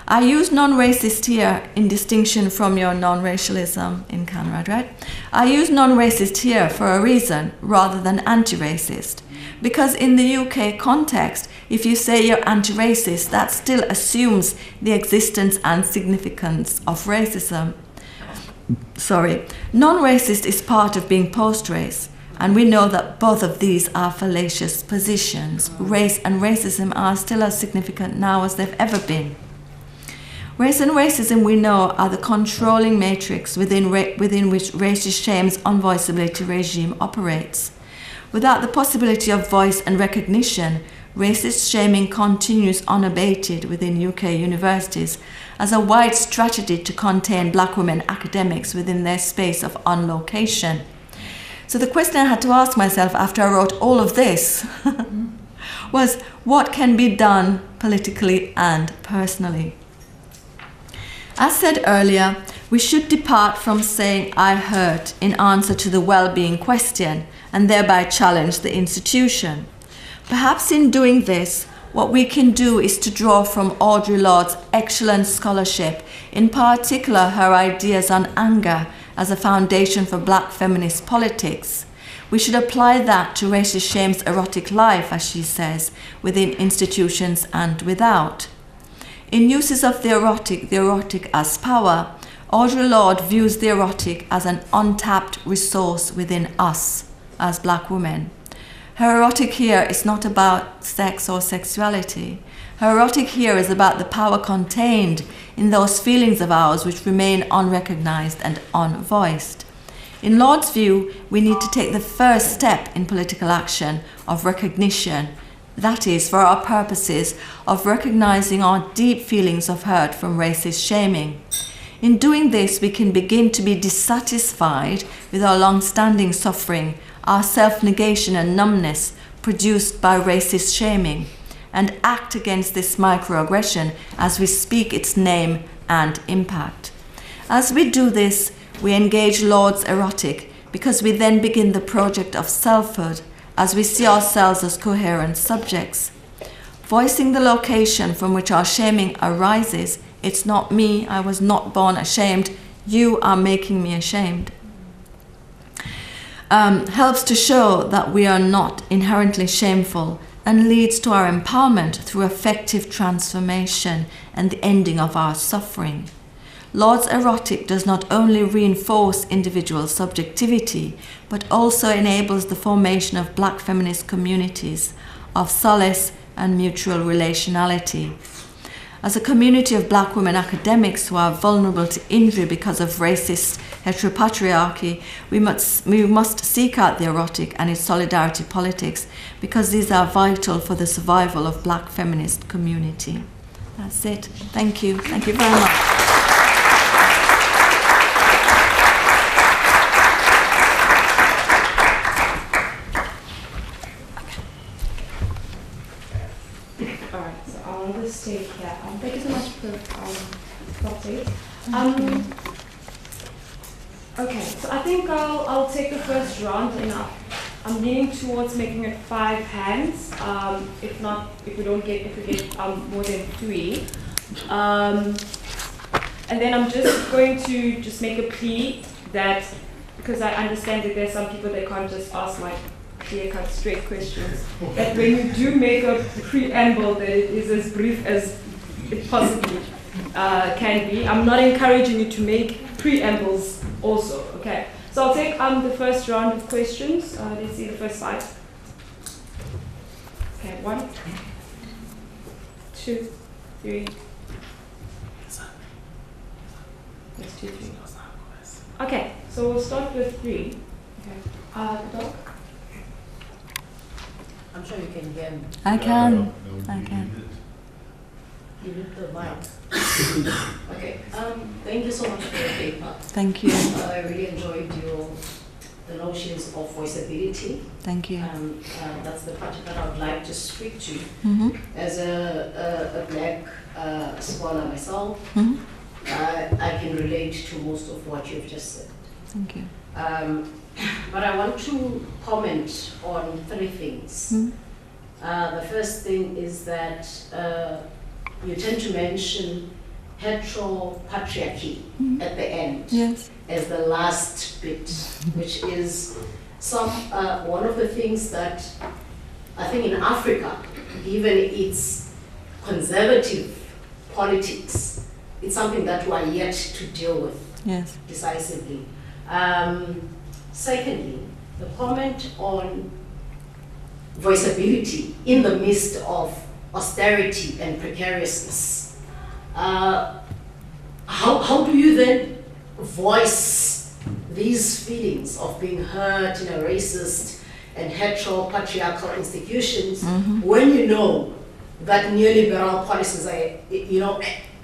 I use non-racist here in distinction from your non-racialism in Canada, right? I use non-racist here for a reason rather than anti-racist. Because in the UK context, if you say you're anti-racist, that still assumes the existence and significance of racism. Non-racist is part of being post-race, and we know that both of these are fallacious positions. Race and racism are still as significant now as they've ever been. Race and racism, we know, are the controlling matrix within which racist shame's unvoicability regime operates. Without the possibility of voice and recognition, racist shaming continues unabated within UK universities as a wide strategy to contain black women academics within their space of unlocation. So the question I had to ask myself after I wrote all of this was, what can be done politically and personally? As said earlier, we should depart from saying "I hurt" in answer to the well-being question and thereby challenge the institution. Perhaps in doing this, what we can do is to draw from Audre Lorde's excellent scholarship, in particular her ideas on anger as a foundation for black feminist politics. We should apply that to racist shame's erotic life, as she says, within institutions and without. In uses of the erotic as power, Audre Lorde views the erotic as an untapped resource within us as black women. Her erotic here is not about sex or sexuality. Her erotic here is about the power contained in those feelings of ours which remain unrecognized and unvoiced. In Lorde's view, we need to take the first step in political action of recognition, that is, for our purposes of recognizing our deep feelings of hurt from racist shaming. In doing this, we can begin to be dissatisfied with our long-standing suffering, our self-negation and numbness produced by racist shaming, and act against this microaggression as we speak its name and impact. As we do this, we engage Lorde's erotic because we then begin the project of selfhood as we see ourselves as coherent subjects. Voicing the location from which our shaming arises, it's not me, I was not born ashamed, you are making me ashamed, helps to show that we are not inherently shameful and leads to our empowerment through effective transformation and the ending of our suffering. Lorde's erotic does not only reinforce individual subjectivity, but also enables the formation of black feminist communities of solace and mutual relationality. As a community of black women academics who are vulnerable to injury because of racist heteropatriarchy, we must seek out the erotic and its solidarity politics because these are vital for the survival of black feminist community. That's it. Thank you. Thank you very much. Take care. Thank you so much for Prof Tate. Okay, so I think I'll take the first round, and I'm leaning towards making it 5 hands. If we get more than 3, and then I'm just going to make a plea that, because I understand that there's some people that can't just ask like clear-cut, straight questions, that when you do make a preamble, that it is as brief as it possibly can be. I'm not encouraging you to make preambles also, okay? So I'll take the first round of questions. Let's see the first slide. Okay, 1, 2, 3. Let's do 3. Okay, so we'll start with 3. Okay. Doc? I'm sure you can hear me. I can. I can. You need the mic. Okay. Thank you so much for your paper. Thank you. I really enjoyed the notions of voiceability. Thank you. That's the part that I would like to speak to. Mm-hmm. As a black scholar myself, Mm-hmm. I can relate to most of what you've just said. Thank you. But I want to comment on 3 things. Mm-hmm. The first thing is that you tend to mention heteropatriarchy at the end. Yes. As the last bit, which is one of the things that I think in Africa, given its conservative politics, it's something that we are yet to deal with Yes. decisively. Secondly, the comment on voiceability in the midst of austerity and precariousness. How do you then voice these feelings of being hurt in a racist and hetero-patriarchal institutions when you know that neoliberal policies are,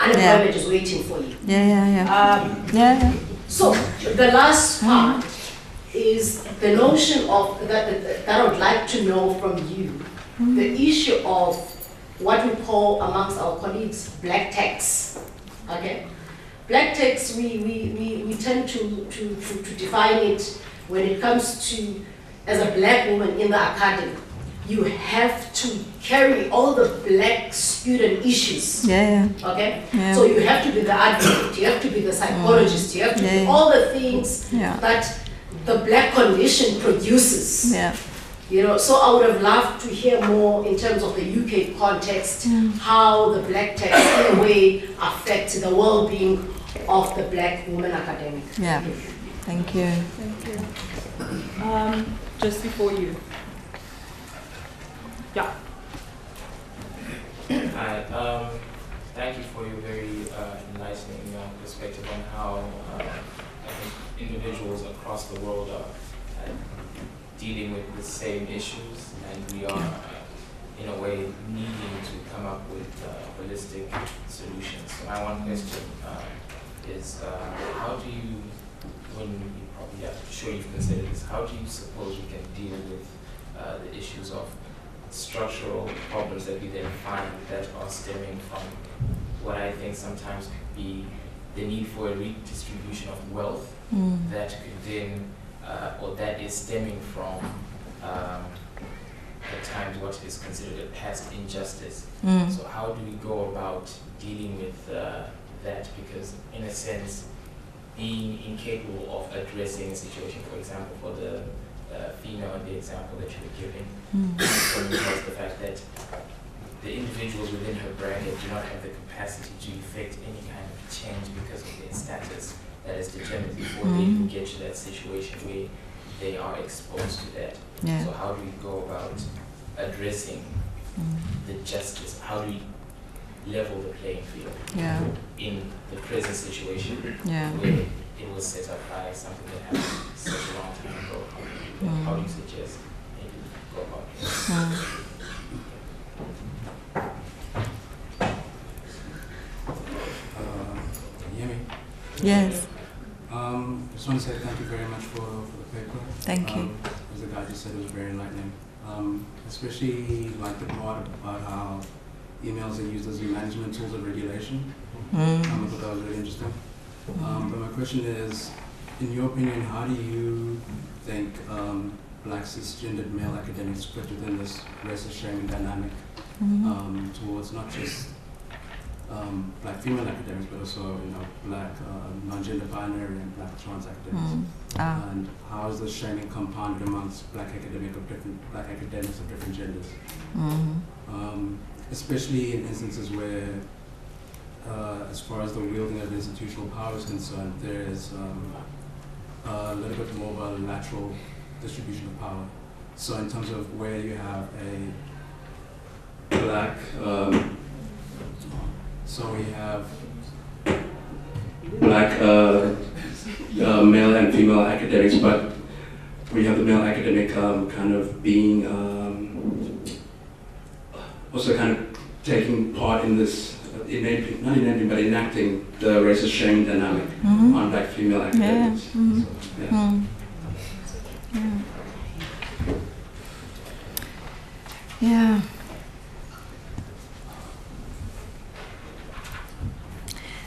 unemployment is waiting for you? Yeah. So the last part is the notion of that I would like to know from you, the issue of what we call amongst our colleagues black tax. Okay, black tax we tend to define it when it comes to, as a black woman in the academy, you have to carry all the black student issues. Yeah. Okay? Yeah. So you have to be the advocate, you have to be the psychologist, you have to be all the things that the black condition produces. Yeah. So I would have loved to hear more in terms of the UK context, how the black tax in a way affects the well-being of the black woman academic. Yeah. Thank you. Thank you. Just before you. Yeah. Hi. Thank you for your very enlightening perspective on how I think individuals across the world are dealing with the same issues, and we are, in a way, needing to come up with holistic solutions. So my one question is, how do you, when you probably, I'm sure you've considered this, how do you suppose we can deal with the issues of structural problems that we then find that are stemming from what I think sometimes could be the need for a redistribution of wealth that could then, or that is stemming from at times what is considered a past injustice. So how do we go about dealing with that? Because in a sense, being incapable of addressing a situation, for example, for the female in the example that you were giving, was the fact that the individuals within her bracket do not have the capacity to effect any kind of change because of their status that is determined before they even get to that situation where they are exposed to that. Yeah. So how do we go about addressing the justice? How do we level the playing field in the present situation where it was set up by something that happened such a long time ago? How do you suggest maybe go about it? Can you hear me? Yes. I just want to say thank you very much for the paper. Thank you. As the guy just said, it was very enlightening. Especially like the part about how emails are used as management tools of regulation. I thought that was really interesting. But my question is, in your opinion, how do you think black cisgendered male academics fit within this racist shaming dynamic towards not just black female academics, but also black non-gender binary and black trans academics? And how is the shaming compounded amongst black academics of different genders? Especially in instances where, as far as the wielding of institutional power is concerned, there is a little bit more of a lateral distribution of power. So in terms of where you have a black, so we have black male and female academics, but we have the male academic kind of being also kind of taking part in this, not enabling, but enacting the racist shame dynamic on black female academics. Yeah.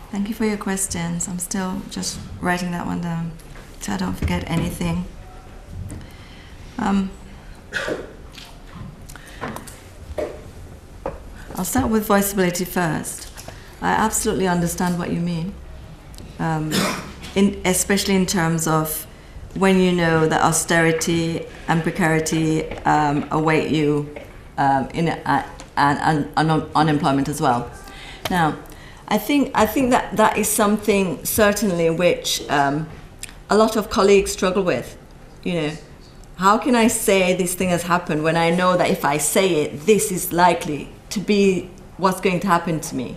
Thank you for your questions. I'm still just writing that one down so I don't forget anything. I'll start with voiceability first. I absolutely understand what you mean, especially in terms of when you know that austerity and precarity await you in unemployment as well. Now, I think that is something certainly which a lot of colleagues struggle with. You know, how can I say this thing has happened when I know that if I say it, this is likely to be what's going to happen to me?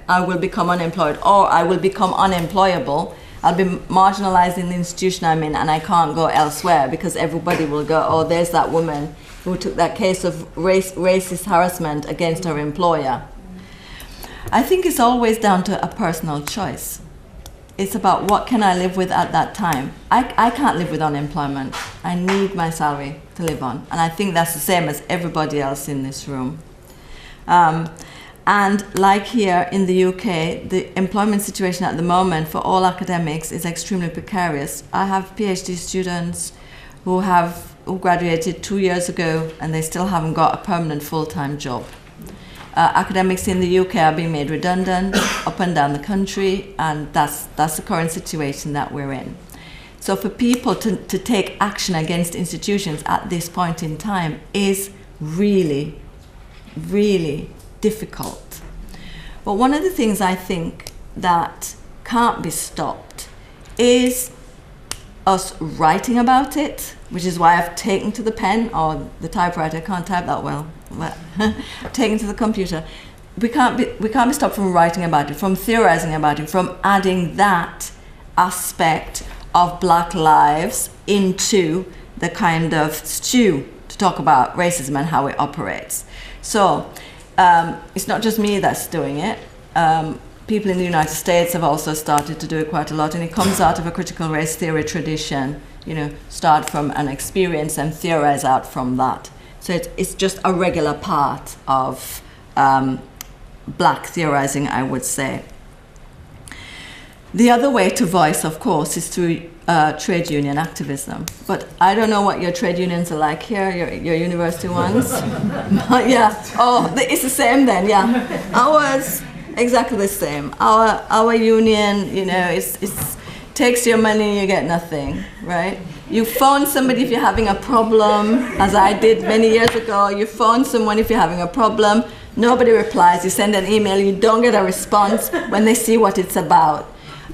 I will become unemployed, or I will become unemployable. I'll be marginalized in the institution I'm in, and I can't go elsewhere because everybody will go, oh, there's that woman who took that case of racist harassment against her employer. I think it's always down to a personal choice. It's about what can I live with at that time. I can't live with unemployment. I need my salary to live on. And I think that's the same as everybody else in this room. And like here in the UK, the employment situation at the moment for all academics is extremely precarious. I have PhD students who graduated 2 years ago and they still haven't got a permanent full-time job. Academics in the UK are being made redundant up and down the country, and that's the current situation that we're in. So for people to take action against institutions at this point in time is really, really difficult. But one of the things I think that can't be stopped is us writing about it, which is why I've taken to the pen or the typewriter. I can't type that well, but taken to the computer. We can't be stopped from writing about it, from theorizing about it, from adding that aspect of Black lives into the kind of stew to talk about racism and how it operates. So it's not just me that's doing it. People in the United States have also started to do it quite a lot, and it comes out of a critical race theory tradition. You know, start from an experience and theorize out from that. So it's just a regular part of Black theorizing, I would say. The other way to voice, of course, is through trade union activism. But I don't know what your trade unions are like here, your university ones. But yeah, it's the same then, yeah. Ours, exactly the same. Our union, you know, it's takes your money, you get nothing, right? You phone somebody if you're having a problem, as I did many years ago. You phone someone if you're having a problem, nobody replies. You send an email, you don't get a response when they see what it's about.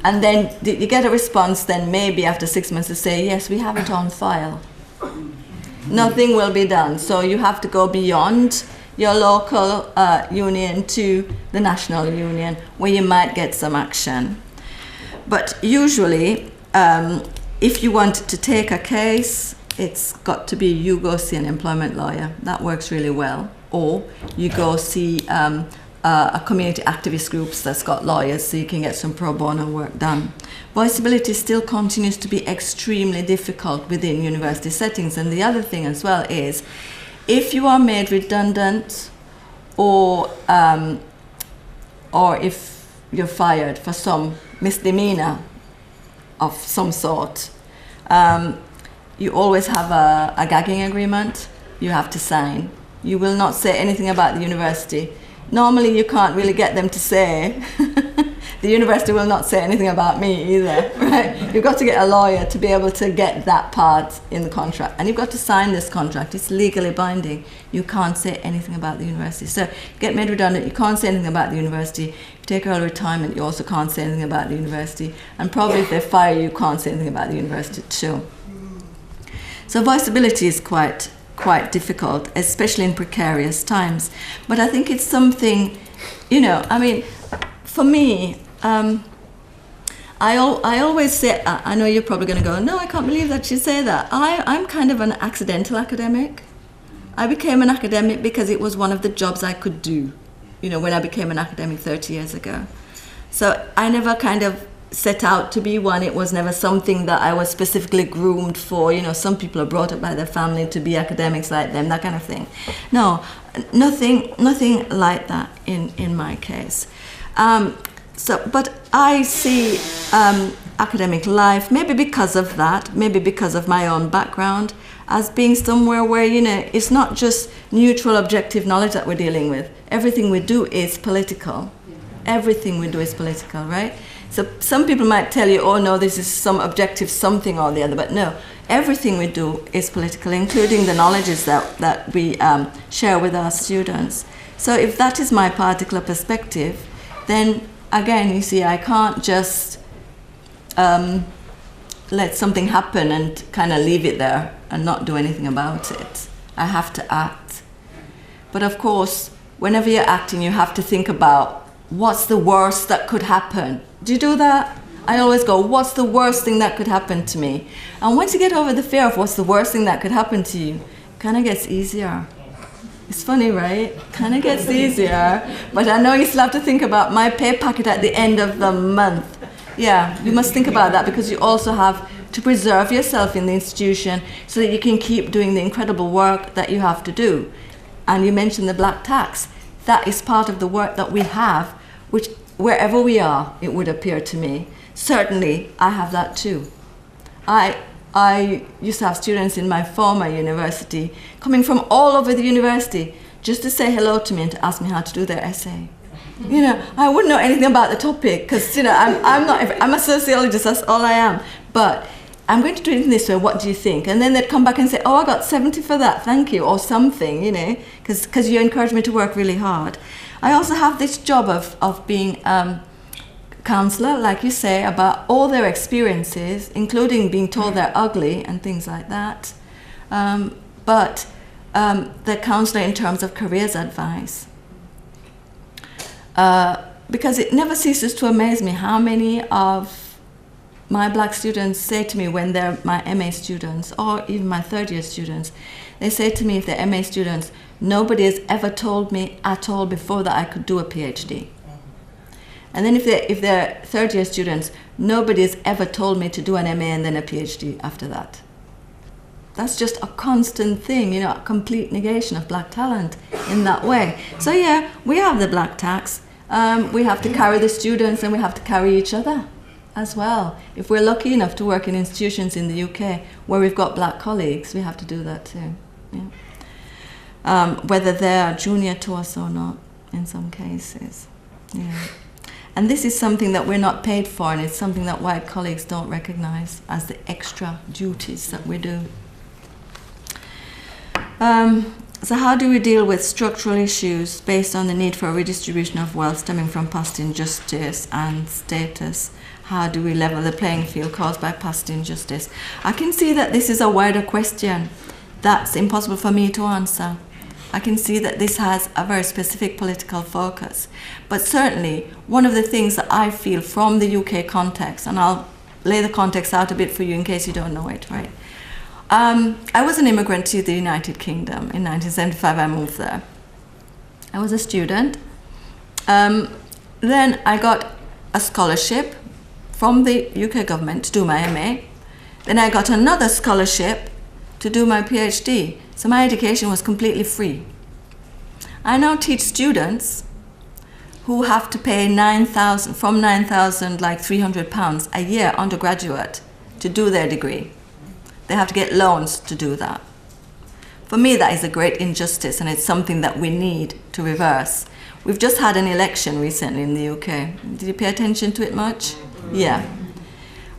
And then you get a response, then maybe after 6 months to say, yes, we have it on file. Nothing will be done. So you have to go beyond your local union to the national union, where you might get some action. But usually, if you want to take a case, it's got to be you go see an employment lawyer. That works really well. Or you go see a community activist groups that's got lawyers, so you can get some pro bono work done. Voiceability still continues to be extremely difficult within university settings. And the other thing as well is, if you are made redundant, or if you're fired for some misdemeanor of some sort, you always have a gagging agreement you have to sign. You will not say anything about the university. Normally you can't really get them to say, the university will not say anything about me either, right? You've got to get a lawyer to be able to get that part in the contract. And you've got to sign this contract. It's legally binding. You can't say anything about the university. So you get made redundant, you can't say anything about the university. If you take early retirement, you also can't say anything about the university. And probably if they fire you, you can't say anything about the university too. So voiceability is quite difficult, especially in precarious times. But I think it's something, you know, I mean, for me, I'm I always say, I know you're probably going to go, no, I can't believe that you say that. I'm kind of an accidental academic. I became an academic because it was one of the jobs I could do, you know, when I became an academic 30 years ago. So I never kind of set out to be one. It was never something that I was specifically groomed for. You know, some people are brought up by their family to be academics like them, that kind of thing. No, nothing like that in my case. But I see academic life, maybe because of that, maybe because of my own background, as being somewhere where, you know, it's not just neutral, objective knowledge that we're dealing with. Everything we do is political. Everything we do is political, right? So some people might tell you, oh no, this is some objective something or the other, but no, everything we do is political, including the knowledges that we share with our students. So if that is my particular perspective, then again, you see, I can't just let something happen and kind of leave it there and not do anything about it. I have to act. But of course, whenever you're acting, you have to think about what's the worst that could happen. Do you do that? I always go, what's the worst thing that could happen to me? And once you get over the fear of what's the worst thing that could happen to you, it kind of gets easier. It's funny, right? Kind of gets easier. But I know you still have to think about my pay packet at the end of the month. Yeah, you must think about that because you also have to preserve yourself in the institution so that you can keep doing the incredible work that you have to do. And you mentioned the black tax. That is part of the work that we have, which wherever we are, it would appear to me. Certainly, I have that too. I used to have students in my former university coming from all over the university just to say hello to me and to ask me how to do their essay. You know, I wouldn't know anything about the topic because, you know, I'm a sociologist, that's all I am. But I'm going to do it in this way, what do you think? And then they'd come back and say, oh, I got 70 for that, thank you, or something, you know, because you encourage me to work really hard. I also have this job of being counselor, like you say, about all their experiences, including being told they're ugly and things like that. But the counselor in terms of careers advice. Because it never ceases to amaze me how many of my black students say to me when they're my MA students, or even my third-year students, they say to me if they're MA students, nobody has ever told me at all before that I could do a PhD. And then if they're third-year students, nobody has ever told me to do an MA and then a PhD after that. That's just a constant thing, you know, a complete negation of black talent in that way. So yeah, we have the black tax. We have to carry the students and we have to carry each other as well. If we're lucky enough to work in institutions in the UK where we've got black colleagues, we have to do that too. Yeah. Whether they're junior to us or not, in some cases. Yeah. And this is something that we're not paid for, and it's something that white colleagues don't recognize as the extra duties that we do. So how do we deal with structural issues based on the need for a redistribution of wealth stemming from past injustice and status? How do we level the playing field caused by past injustice? I can see that this is a wider question that's impossible for me to answer. I can see that this has a very specific political focus. But certainly, one of the things that I feel from the UK context, and I'll lay the context out a bit for you in case you don't know it, right? I was an immigrant to the United Kingdom. In 1975, I moved there. I was a student. Then I got a scholarship from the UK government to do my MA. Then I got another scholarship to do my PhD. So my education was completely free. I now teach students who have to pay £9,300 a year undergraduate to do their degree. They have to get loans to do that. For me, that is a great injustice, and it's something that we need to reverse. We've just had an election recently in the UK. Did you pay attention to it much? Yeah.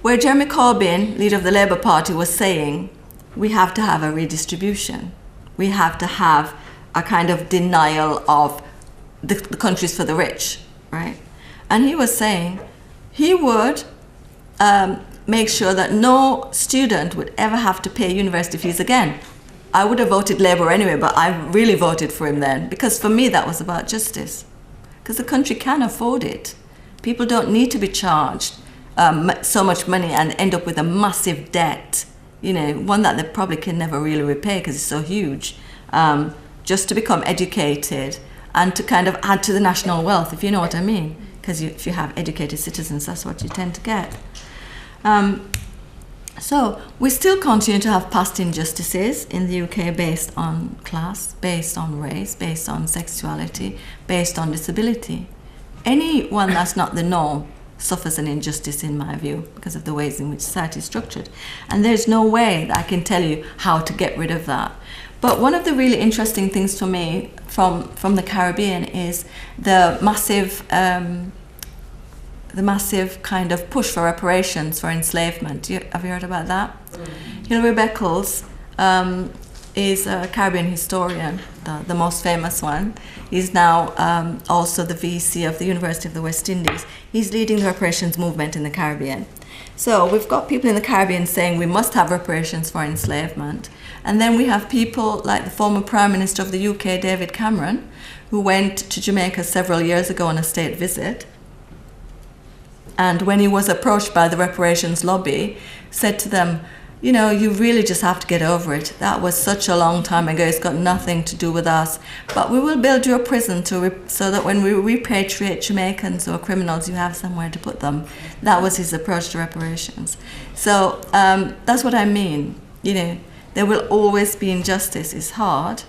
Where Jeremy Corbyn, leader of the Labour Party, was saying, we have to have a redistribution. We have to have a kind of denial of the countries for the rich, right? And he was saying he would make sure that no student would ever have to pay university fees again. I would have voted Labour anyway, but I really voted for him then, because for me that was about justice. Because the country can afford it. People don't need to be charged so much money and end up with a massive debt, one that they probably can never really repay because it's so huge, just to become educated and to kind of add to the national wealth, if you know what I mean. Because if you have educated citizens, that's what you tend to get. So we still continue to have past injustices in the UK based on class, based on race, based on sexuality, based on disability. Anyone that's not the norm suffers an injustice, in my view, because of the ways in which society is structured. And there's no way that I can tell you how to get rid of that. But one of the really interesting things for me from the Caribbean is the massive kind of push for reparations for enslavement. Have you heard about that? Mm-hmm. Hilary Beckles is a Caribbean historian, the most famous one. He's now also the VC of the University of the West Indies. He's leading the reparations movement in the Caribbean. So we've got people in the Caribbean saying we must have reparations for enslavement. And then we have people like the former Prime Minister of the UK, David Cameron, who went to Jamaica several years ago on a state visit. And when he was approached by the reparations lobby, said to them, you really just have to get over it. That was such a long time ago. It's got nothing to do with us. But we will build you a prison so that when we repatriate Jamaicans or criminals, you have somewhere to put them. That was his approach to reparations. So that's what I mean. There will always be injustice. It's hard.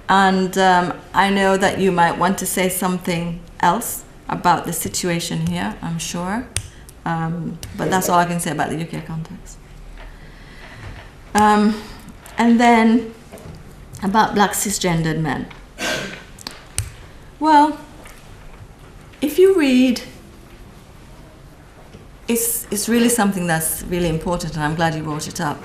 And I know that you might want to say something else about the situation here, I'm sure. But that's all I can say about the UK context. And then about black cisgendered men. Well, if you read, it's really something that's really important, and I'm glad you brought it up.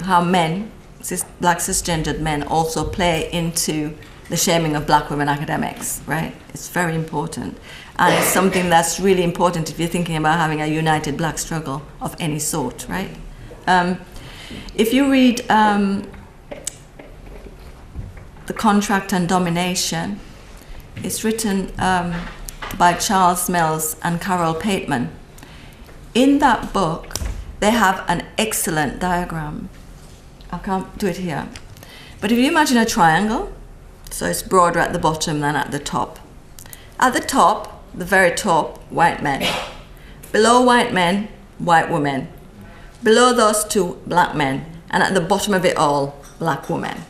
How black cisgendered men also play into the shaming of black women academics, right? It's very important. And it's something that's really important if you're thinking about having a united black struggle of any sort, right? If you read The Contract and Domination, it's written by Charles Mills and Carol Pateman. In that book, they have an excellent diagram. I can't do it here. But if you imagine a triangle, so it's broader at the bottom than at the top. At the top, the very top, white men. Below white men, white women. Below those two, black men. And at the bottom of it all, black women.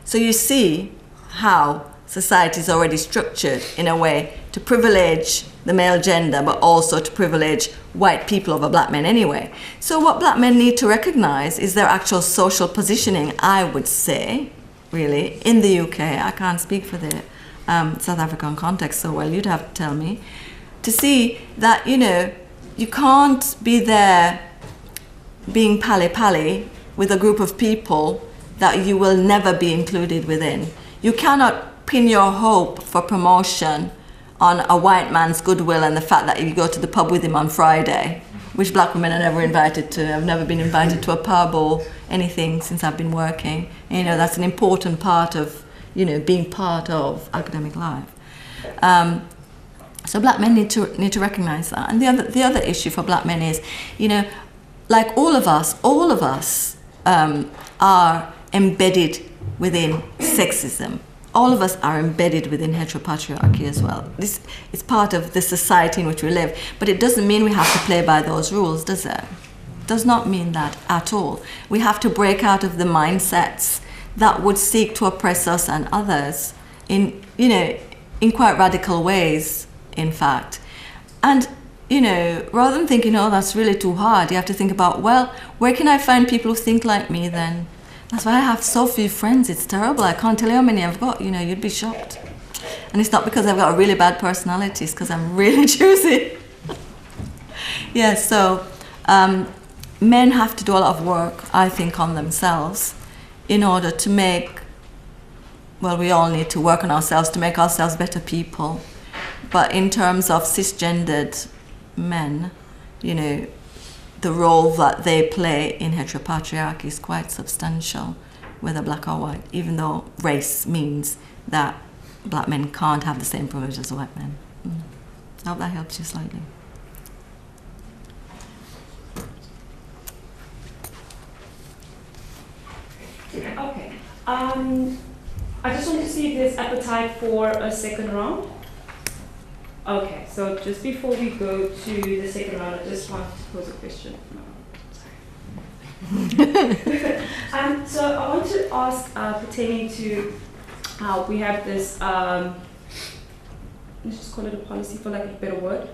So you see how society is already structured in a way to privilege the male gender, but also to privilege white people over black men anyway. So what black men need to recognize is their actual social positioning, I would say, really, in the UK. I can't speak for the South African context so well, you'd have to tell me, to see that, you can't be there being pally-pally with a group of people that you will never be included within. You cannot pin your hope for promotion on a white man's goodwill and the fact that you go to the pub with him on Friday, which black women are never invited to. I've never been invited to a pub or anything since I've been working. That's an important part of, being part of academic life. So black men need to recognize that. And the other issue for black men is, like all of us are embedded within sexism. All of us are embedded within heteropatriarchy as well. This is part of the society in which we live, but it doesn't mean we have to play by those rules, does it? It does not mean that at all. We have to break out of the mindsets that would seek to oppress us and others in quite radical ways, in fact. And rather than thinking, oh, that's really too hard, you have to think about, well, where can I find people who think like me then? That's why I have so few friends. It's terrible. I can't tell you how many I've got. You'd be shocked. And it's not because I've got a really bad personality. It's because I'm really choosy. Yeah, so men have to do a lot of work, I think, on themselves in order to make, well, we all need to work on ourselves to make ourselves better people. But in terms of cisgendered men, the role that they play in heteropatriarchy is quite substantial, whether black or white, even though race means that black men can't have the same privilege as white men. I hope that helps you slightly. I just want to see if there's appetite for a second round. Okay, so just before we go to the second round, I just want to pose a question. So I want to ask pertaining to how we have this, let's just call it a policy for like a better word,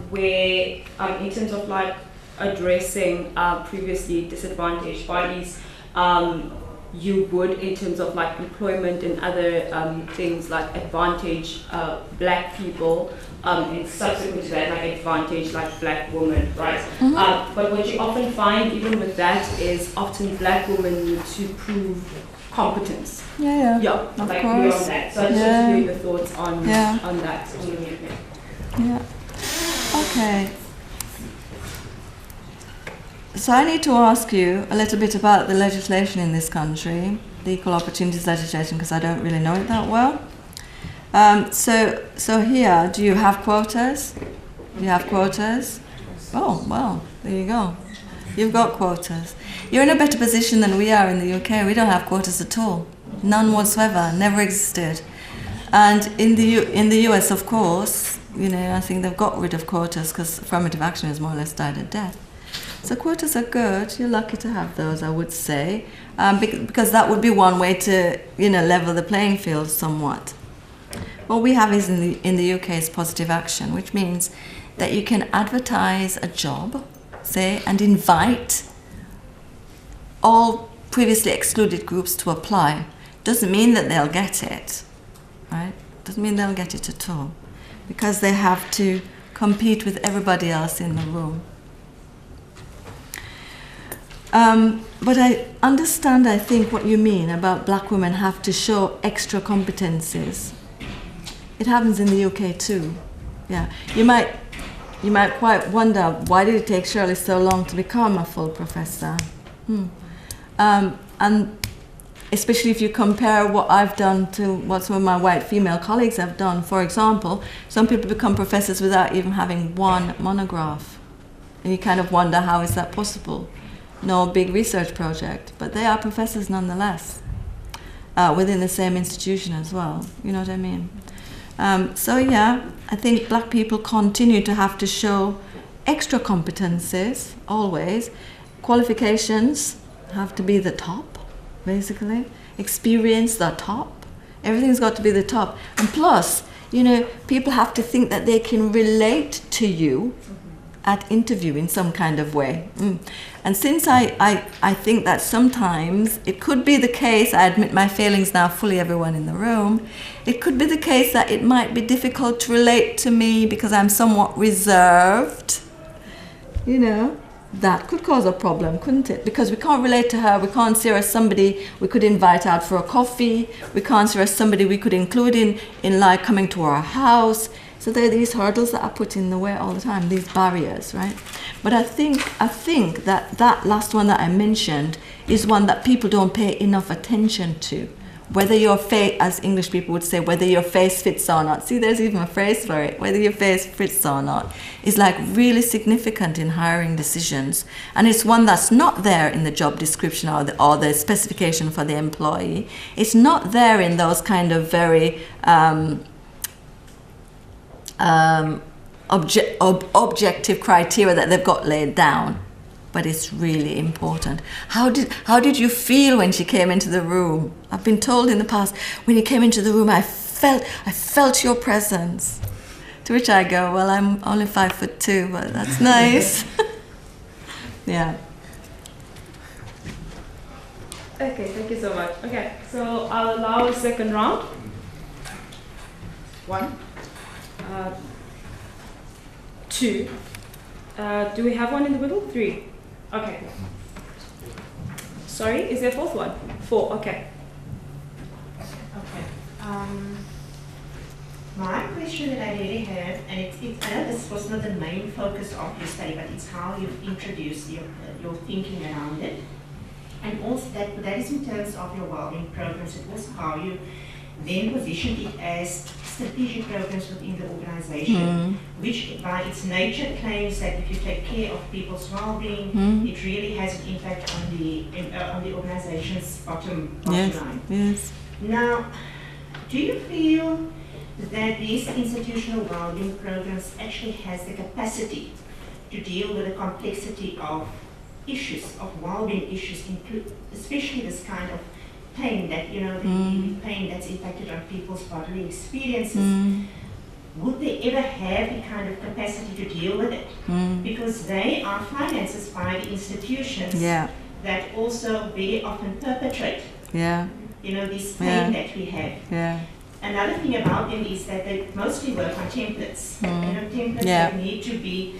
where in terms of like addressing previously disadvantaged bodies, you would, in terms of like employment and other things, like advantage black people, and subsequent to that, like advantage like black women, right? But what you often find, even with that, is often black women need to prove competence. Yeah, like of beyond course. that. So I just want to hear your thoughts on that. Yeah. Okay. So I need to ask you a little bit about the legislation in this country, the equal opportunities legislation, because I don't really know it that well. So here, do you have quotas? Do you have quotas? Oh, well, there you go. You've got quotas. You're in a better position than we are in the UK. We don't have quotas at all. None whatsoever, never existed. And in the US, of course, I think they've got rid of quotas because affirmative action has more or less died a death. So quotas are good. You're lucky to have those, I would say, because that would be one way to, level the playing field somewhat. What we have is in the UK is positive action, which means that you can advertise a job, say, and invite all previously excluded groups to apply. Doesn't mean that they'll get it, right? Doesn't mean they'll get it at all, because they have to compete with everybody else in the room. But I understand, I think, what you mean about black women have to show extra competencies. It happens in the UK too. Yeah, you might quite wonder, why did it take Shirley so long to become a full professor? And especially if you compare what I've done to what some of my white female colleagues have done. For example, some people become professors without even having one monograph. And you kind of wonder, how is that possible? No big research project, but they are professors nonetheless, within the same institution as well. You know what I mean? So yeah, I think black people continue to have to show extra competencies, always. Qualifications have to be the top, basically. Experience, the top. Everything's got to be the top. And plus, people have to think that they can relate to you at interview in some kind of way. And since I think that sometimes it could be the case, I admit my failings now fully, everyone in the room, it could be the case that it might be difficult to relate to me because I'm somewhat reserved. That could cause a problem, couldn't it? Because we can't relate to her, we can't see her as somebody we could invite out for a coffee, we can't see her as somebody we could include in like coming to our house. So there are these hurdles that are put in the way all the time, these barriers, right? But I think that last one that I mentioned is one that people don't pay enough attention to. Whether your face, as English people would say, whether your face fits or not. See, there's even a phrase for it. Whether your face fits or not is like really significant in hiring decisions. And it's one that's not there in the job description or the specification for the employee. It's not there in those kind of very objective criteria that they've got laid down, but it's really important. How did you feel when she came into the room? I've been told in the past, when you came into the room, I felt your presence. To which I go, well, I'm only 5'2", but that's nice. Yeah. Okay, thank you so much. Okay, so I'll allow a second round. 1. 2. Do we have one in the middle? 3. Okay. Sorry, is there a fourth one? 4. Okay. Okay. My question that I really have, and I know this was not the main focus of your study, but it's how you've introduced your thinking around it, and also that is in terms of your wellbeing programs, and also how you then positioned it as strategic programs within the organization, which by its nature claims that if you take care of people's well-being, it really has an impact on the organization's bottom line. Yes. Now, do you feel that these institutional well-being programs actually has the capacity to deal with the complexity of issues, of well-being issues, especially this kind of pain that, you know, the pain that's impacted on people's bodily experiences? Would they ever have the kind of capacity to deal with it? Because they are financed by the institutions that also very often perpetrate, you know, this pain that we have. Another thing about them is that they mostly work on templates. You know, templates that need to be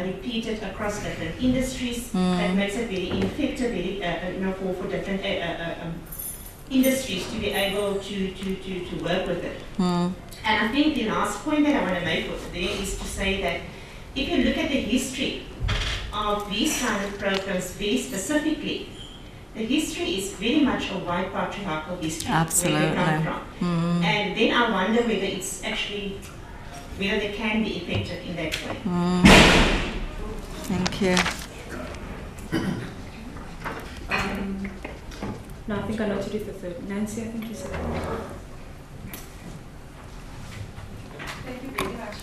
repeated across different industries. That makes it very ineffective, very, you know, for different industries to be able to work with it. And I think the last point that I want to make for today is to say that if you look at the history of these kind of programs very specifically, the history is very much a white patriarchal history. Absolutely. Where they come from. And then I wonder whether it's actually, whether they can be effective in that way. Thank you. No, I think I know to do the third. Nancy, I think you said that. Thank you very much.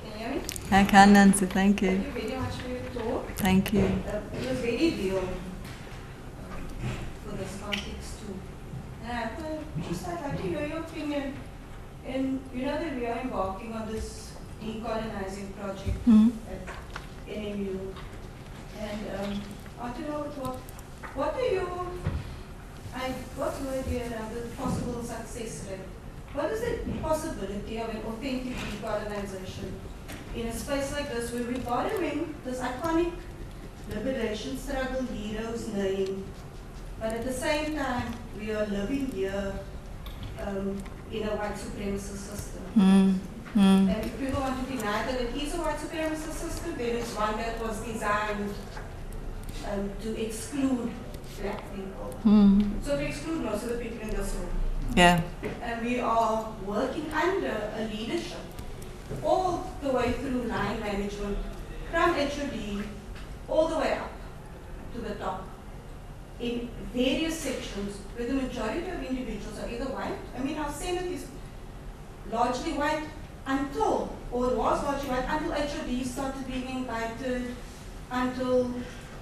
Can you hear me? I can, Nancy. Thank you. Thank you very much for your talk. Thank you. It was very real for this context too. And I'd like to hear your opinion. And you know that we are embarking on this decolonizing project at NMU. And I want to know what are your, what's your idea around the possible success rate? What is the possibility of an authentic decolonization in a space like this where we're borrowing this iconic liberation struggle hero's name, but at the same time we are living here in a white supremacist system? And if people want to deny that it is a white supremacist system, then it's one that was designed to exclude black people. So to exclude most of the people in this room. And we are working under a leadership all the way through line management, from HOD all the way up to the top, in various sections where the majority of individuals are either white. I mean, our Senate is largely white until, or it was largely white until HOD started being invited, until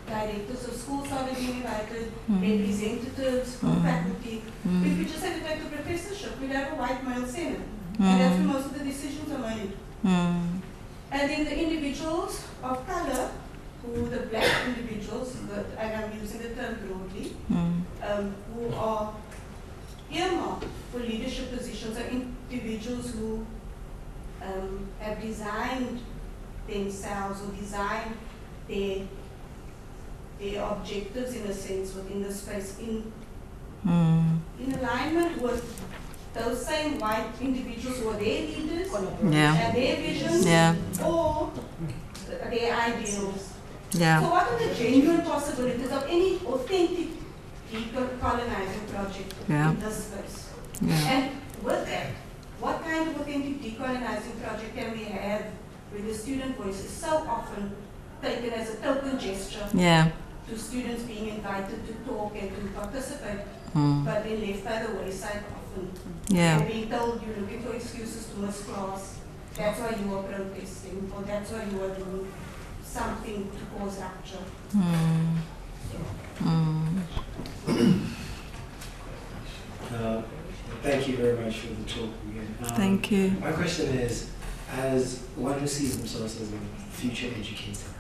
directors of schools started being invited, representatives from faculty. If we just had to take the professorship, we'd have a white male Senate. And that's where most of the decisions are made. And then the individuals of color, who the black individuals, and I'm using the term broadly, who are earmarked for leadership positions, are individuals who have designed themselves or designed their objectives, in a sense, within the space in alignment with those same white individuals who are their leaders and their visions or their ideals. So what are the genuine possibilities of any authentic decolonizing project in this space? And with that, what kind of authentic decolonizing project can we have where the student voice is so often taken as a token gesture to students being invited to talk and to participate, but then left by the wayside often. And being told you're looking for excuses to miss class, that's why you are protesting, or that's why you are doing something to cause rupture. Thank you very much for the talk again. Thank you. My question is, as one who sees themselves as a future educator,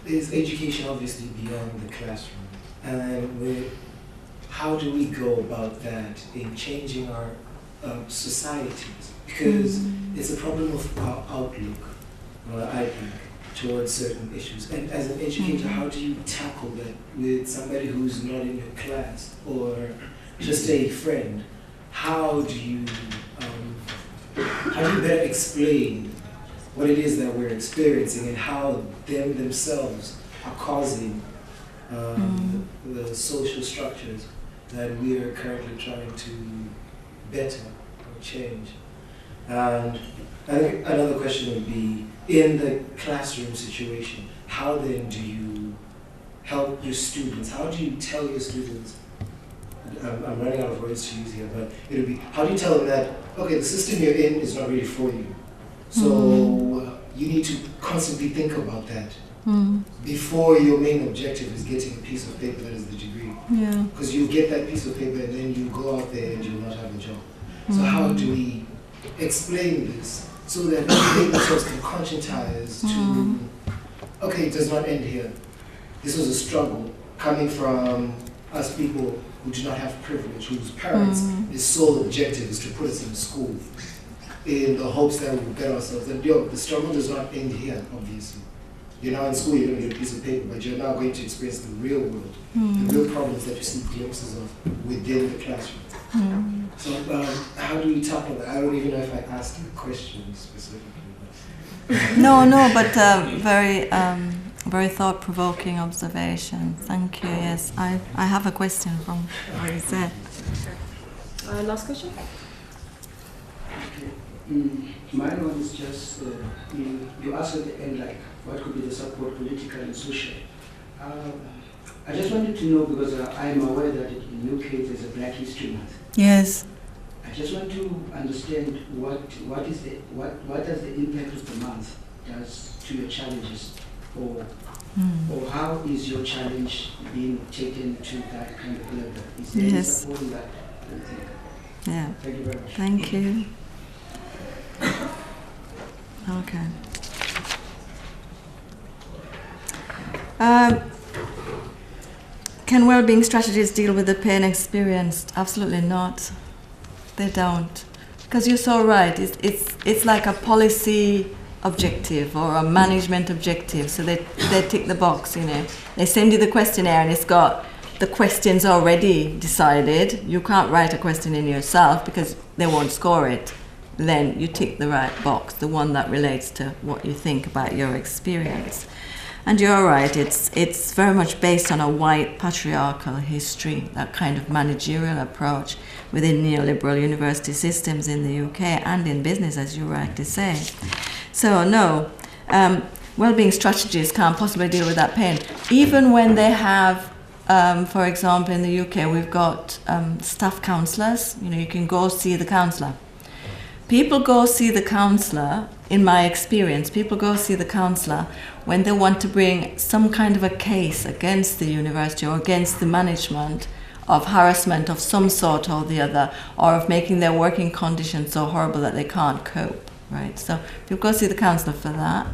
is education obviously beyond the classroom? And how do we go about that in changing our societies? Because it's a problem of our outlook, I think, towards certain issues. And as an educator, how do you tackle that with somebody who's not in your class or just a friend? How do you better explain what it is that we're experiencing and how themselves are causing the social structures that we are currently trying to better or change. And I think another question would be, in the classroom situation, how then do you help your students? How do you tell your students, I'm running out of words to use here, but it would be, how do you tell them that, okay, the system you're in is not really for you. So you need to constantly think about that before your main objective is getting a piece of paper that is the degree. Because you get that piece of paper and then you go out there and you will not have a job. So how do we explain this so that they themselves can conscientize to, okay, it does not end here. This was a struggle coming from us people who do not have privilege, whose parents' sole objective is to put us in school in the hopes that we'll get ourselves. And the struggle does not end here, obviously. You're now in school, you're going to get a piece of paper, but you're now going to experience the real world, the real problems that you see glimpses of within the classroom. So how do we tackle that? I don't even know if I asked the question specifically. No, but very thought-provoking observation. Thank you. Yes, I have a question from what you said. Last question? Mine one is just, you asked at the end, like, what could be the support, political and social. I just wanted to know, because I am aware that in UK there's a Black History Month. Yes. I just want to understand what does the impact of the month does to your challenges, or how is your challenge being taken to that kind of level? Is there any support in that? Yeah. Thank you very much. Thank you. Okay. Can well-being strategies deal with the pain experienced? Absolutely not. They don't. Because you're so right. It's like a policy objective or a management objective. So they tick the box, you know. They send you the questionnaire and it's got the questions already decided. You can't write a question in yourself because they won't score it. Then you tick the right box, the one that relates to what you think about your experience. And you're right, it's very much based on a white patriarchal history, that kind of managerial approach within neoliberal university systems in the UK and in business, as you rightly say. So no, well-being strategies can't possibly deal with that pain. Even when they have, for example, in the UK, we've got staff counsellors. You know, you can go see the counsellor. People go see the counsellor, in my experience, people go see the counsellor when they want to bring some kind of a case against the university or against the management of harassment of some sort or the other, or of making their working conditions so horrible that they can't cope, right? So people go see the counsellor for that,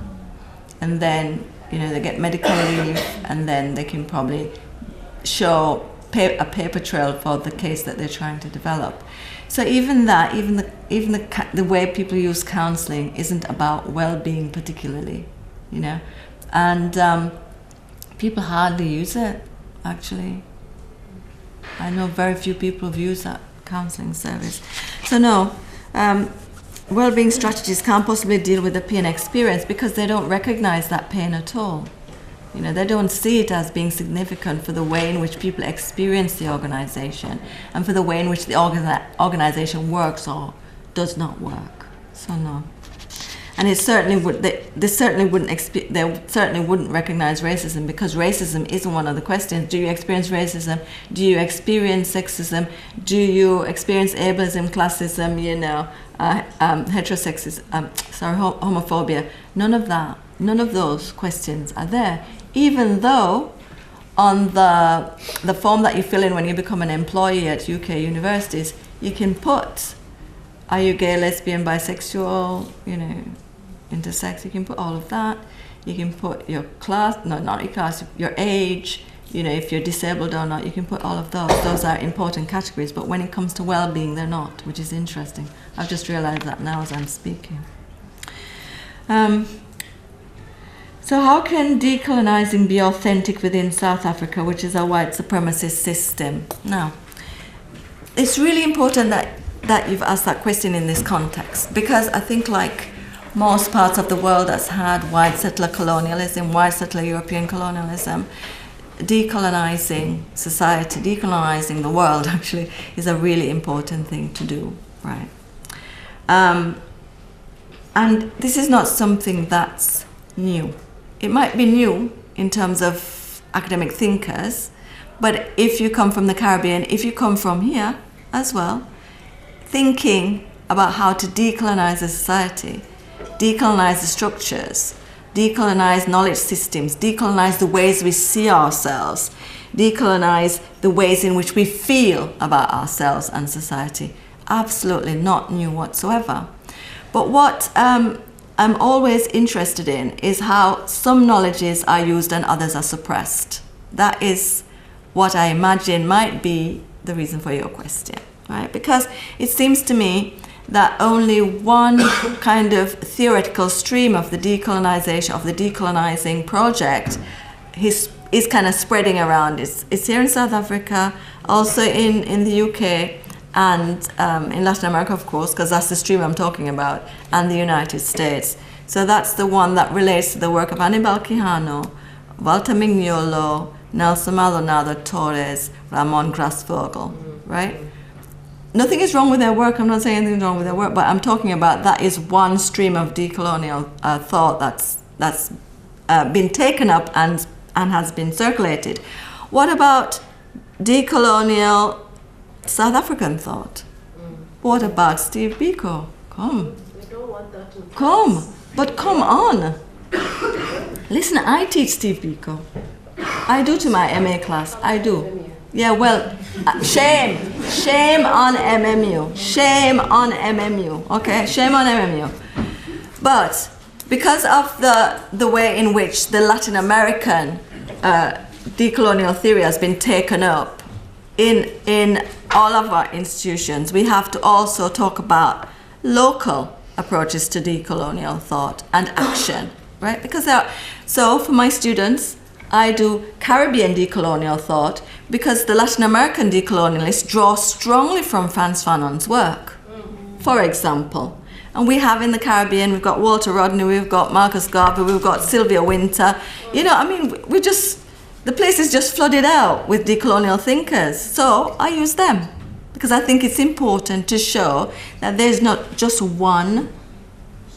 and then, you know, they get medical leave, and then they can probably show a paper trail for the case that they're trying to develop. So even that, even the way people use counselling isn't about well-being particularly, you know, and people hardly use it. Actually, I know very few people who've used that counselling service. So no, well-being strategies can't possibly deal with the pain experience because they don't recognise that pain at all. You know, they don't see it as being significant for the way in which people experience the organisation and for the way in which the organisation works or does not work. So no, and it certainly would. They certainly wouldn't recognise racism because racism isn't one of the questions. Do you experience racism? Do you experience sexism? Do you experience ableism, classism? You know, heterosexism. Homophobia. None of that. None of those questions are there. Even though on the form that you fill in when you become an employee at UK universities, you can put, are you gay, lesbian, bisexual, you know, intersex, you can put all of that. You can put your class, no, not your class, your age, you know, if you're disabled or not, you can put all of those. Those are important categories, but when it comes to well-being, they're not, which is interesting. I've just realised that now as I'm speaking. So how can decolonising be authentic within South Africa, which is a white supremacist system? Now, it's really important that you've asked that question in this context, because I think like most parts of the world that's had white settler colonialism, white settler European colonialism, decolonizing society, decolonizing the world, actually, is a really important thing to do, right? And this is not something that's new. It might be new in terms of academic thinkers, but if you come from the Caribbean, if you come from here as well, thinking about how to decolonize a society, decolonize the structures, decolonize knowledge systems, decolonize the ways we see ourselves, decolonize the ways in which we feel about ourselves and society. Absolutely not new whatsoever. But what I'm always interested in is how some knowledges are used and others are suppressed. That is what I imagine might be the reason for your question, right? Because it seems to me that only one kind of theoretical stream of the decolonization, of the decolonizing project is kind of spreading around. It's here in South Africa, also in the UK, and in Latin America, of course, because that's the stream I'm talking about, and the United States. So that's the one that relates to the work of Aníbal Quijano, Walter Mignolo, Nelson Maldonado Torres, Ramon Grasvogel, right? Nothing is wrong with their work. I'm not saying anything's wrong with their work, but I'm talking about that is one stream of decolonial thought that's been taken up and has been circulated. What about decolonial South African thought? What about Steve Biko? Come. We don't want that to Come. But come on. Listen, I teach Steve Biko. I do to my MA class. I do. Yeah, well, shame on MMU. Shame on MMU, okay? Shame on MMU. But because of the way in which the Latin American decolonial theory has been taken up in all of our institutions, we have to also talk about local approaches to decolonial thought and action, right? Because so for my students, I do Caribbean decolonial thought because the Latin American decolonialists draw strongly from Frantz Fanon's work, for example. And we have in the Caribbean, we've got Walter Rodney, we've got Marcus Garvey, we've got Sylvia Wynter. You know, I mean, the place is just flooded out with decolonial thinkers. So I use them because I think it's important to show that there's not just one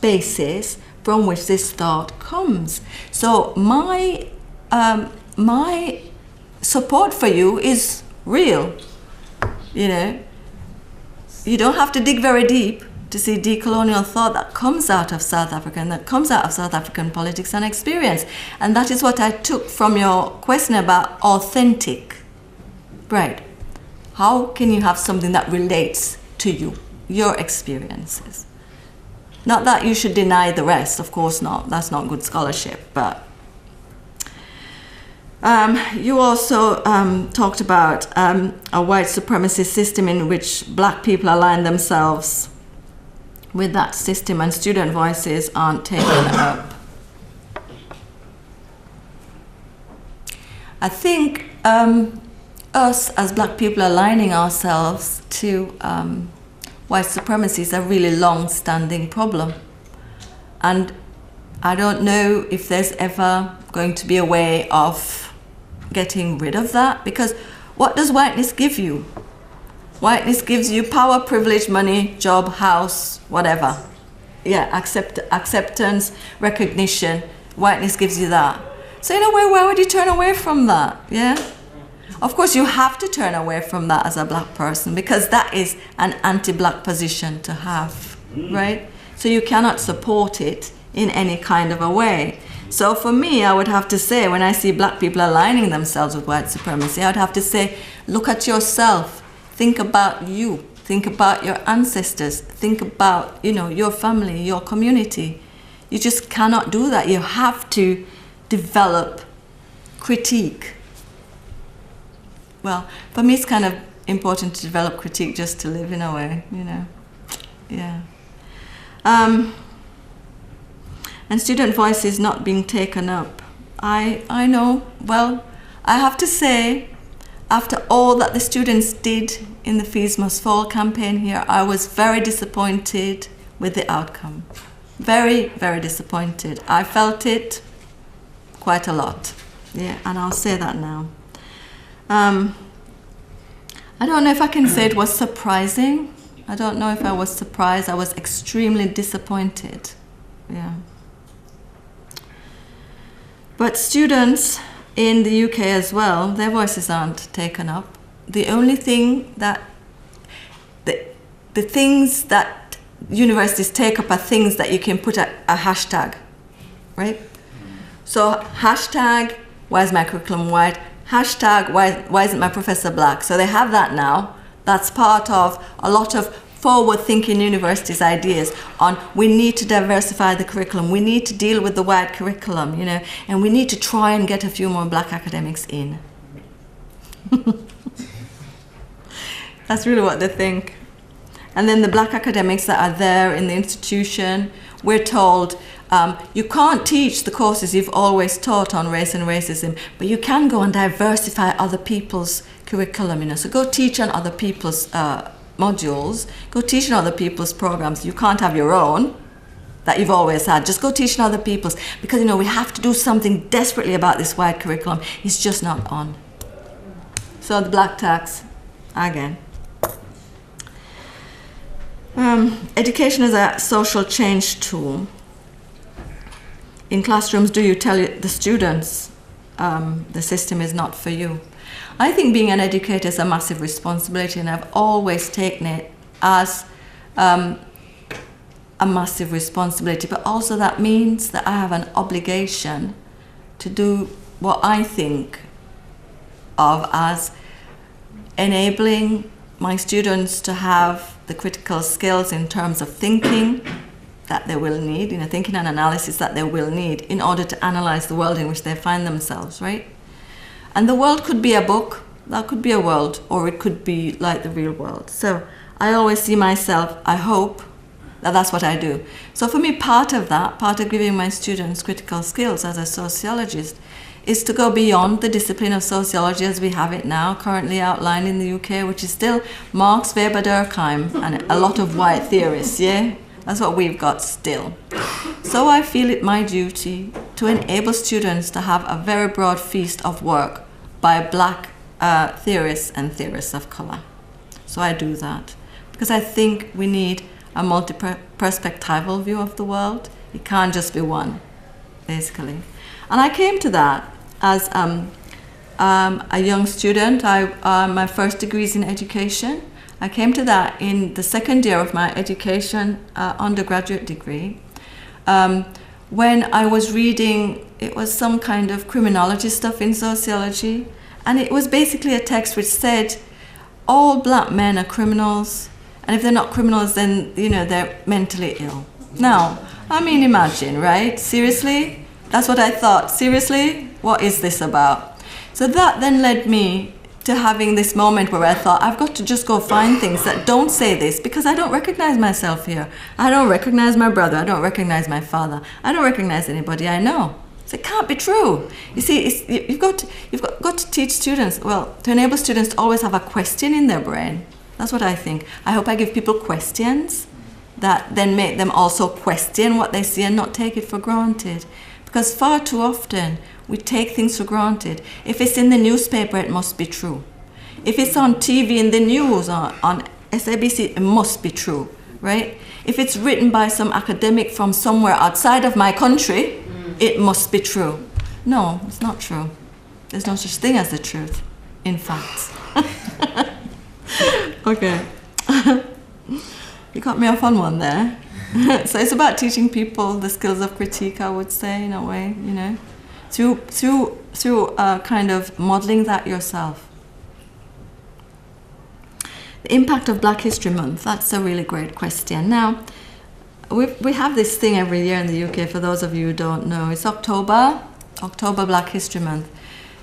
basis from which this thought comes. So my support for you is real. You know, you don't have to dig very deep to see decolonial thought that comes out of South Africa and that comes out of South African politics and experience. And that is what I took from your question about authentic. Right. How can you have something that relates to you, your experiences? Not that you should deny the rest, of course not. That's not good scholarship, but you also talked about a white supremacist system in which black people align themselves with that system and student voices aren't taken up. I think us as black people aligning ourselves to white supremacy is a really long-standing problem. And I don't know if there's ever going to be a way of getting rid of that, because what does whiteness give you? Whiteness gives you power, privilege, money, job, house, whatever. Yeah, acceptance, recognition. Whiteness gives you that. So in a way, why would you turn away from that? Yeah? Of course, you have to turn away from that as a black person because that is an anti-black position to have, right? So you cannot support it in any kind of a way. So for me, I would have to say, when I see black people aligning themselves with white supremacy, I would have to say, look at yourself. Think about you. Think about your ancestors. Think about, you know, your family, your community. You just cannot do that. You have to develop critique. Well, for me, it's kind of important to develop critique just to live in a way, you know. Yeah. And student voice is not being taken up. I know, well, I have to say, after all that the students did in the Fees Must Fall campaign here, I was very disappointed with the outcome. Very, very disappointed. I felt it quite a lot, Yeah, and I'll say that now. I don't know if I can say it was surprising. I don't know if I was surprised. I was extremely disappointed. Yeah. But students in the UK as well, their voices aren't taken up. The only thing that, the things that universities take up are things that you can put a hashtag, right? So hashtag, why is my curriculum white? Hashtag, why isn't my professor black? So they have that now. That's part of a lot of forward-thinking universities' ideas on we need to diversify the curriculum, we need to deal with the white curriculum, you know, and we need to try and get a few more black academics in. That's really what they think. And then the black academics that are there in the institution, we're told, you can't teach the courses you've always taught on race and racism, but you can go and diversify other people's curriculum, you know. So go teach on other people's modules, go teach in other people's programs. You can't have your own that you've always had. Just go teach in other people's, because, you know, we have to do something desperately about this white curriculum. It's just not on. So the black tax, again. Education is a social change tool. In classrooms, do you tell the students the system is not for you? I think being an educator is a massive responsibility, and I've always taken it as a massive responsibility, but also that means that I have an obligation to do what I think of as enabling my students to have the critical skills in terms of thinking that they will need, you know, thinking and analysis that they will need in order to analyze the world in which they find themselves, right? And the world could be a book, that could be a world, or it could be like the real world. So I always see myself, I hope that that's what I do. So for me, part of that, part of giving my students critical skills as a sociologist, is to go beyond the discipline of sociology as we have it now, currently outlined in the UK, which is still Marx, Weber, Durkheim, and a lot of white theorists, yeah? That's what we've got still. So I feel it my duty to enable students to have a very broad feast of work by black theorists and theorists of color. So I do that because I think we need a multi-perspectival view of the world. It can't just be one, basically. And I came to that as a young student. My first degree is in education. I came to that in the second year of my education undergraduate degree. When I was reading, it was some kind of criminology stuff in sociology, and it was basically a text which said all black men are criminals, and if they're not criminals, then, you know, they're mentally ill. Now, I mean, imagine, right? Seriously? That's what I thought. Seriously? What is this about? So that then led me to having this moment where I thought, I've got to just go find things that don't say this, because I don't recognize myself here. I don't recognize my brother. I don't recognize my father. I don't recognize anybody I know. So it can't be true. You see, you've got to teach students, well, to enable students to always have a question in their brain. That's what I think. I hope I give people questions that then make them also question what they see and not take it for granted. Because far too often, we take things for granted. If it's in the newspaper, it must be true. If it's on TV in the news, on SABC, it must be true, right? If it's written by some academic from somewhere outside of my country, it must be true. No, it's not true. There's no such thing as the truth, in fact. Okay. You got me off on one there. So it's about teaching people the skills of critique, I would say, in a way, you know, through kind of modeling that yourself. The impact of Black History Month, that's a really great question. Now, we have this thing every year in the UK, for those of you who don't know. It's October Black History Month.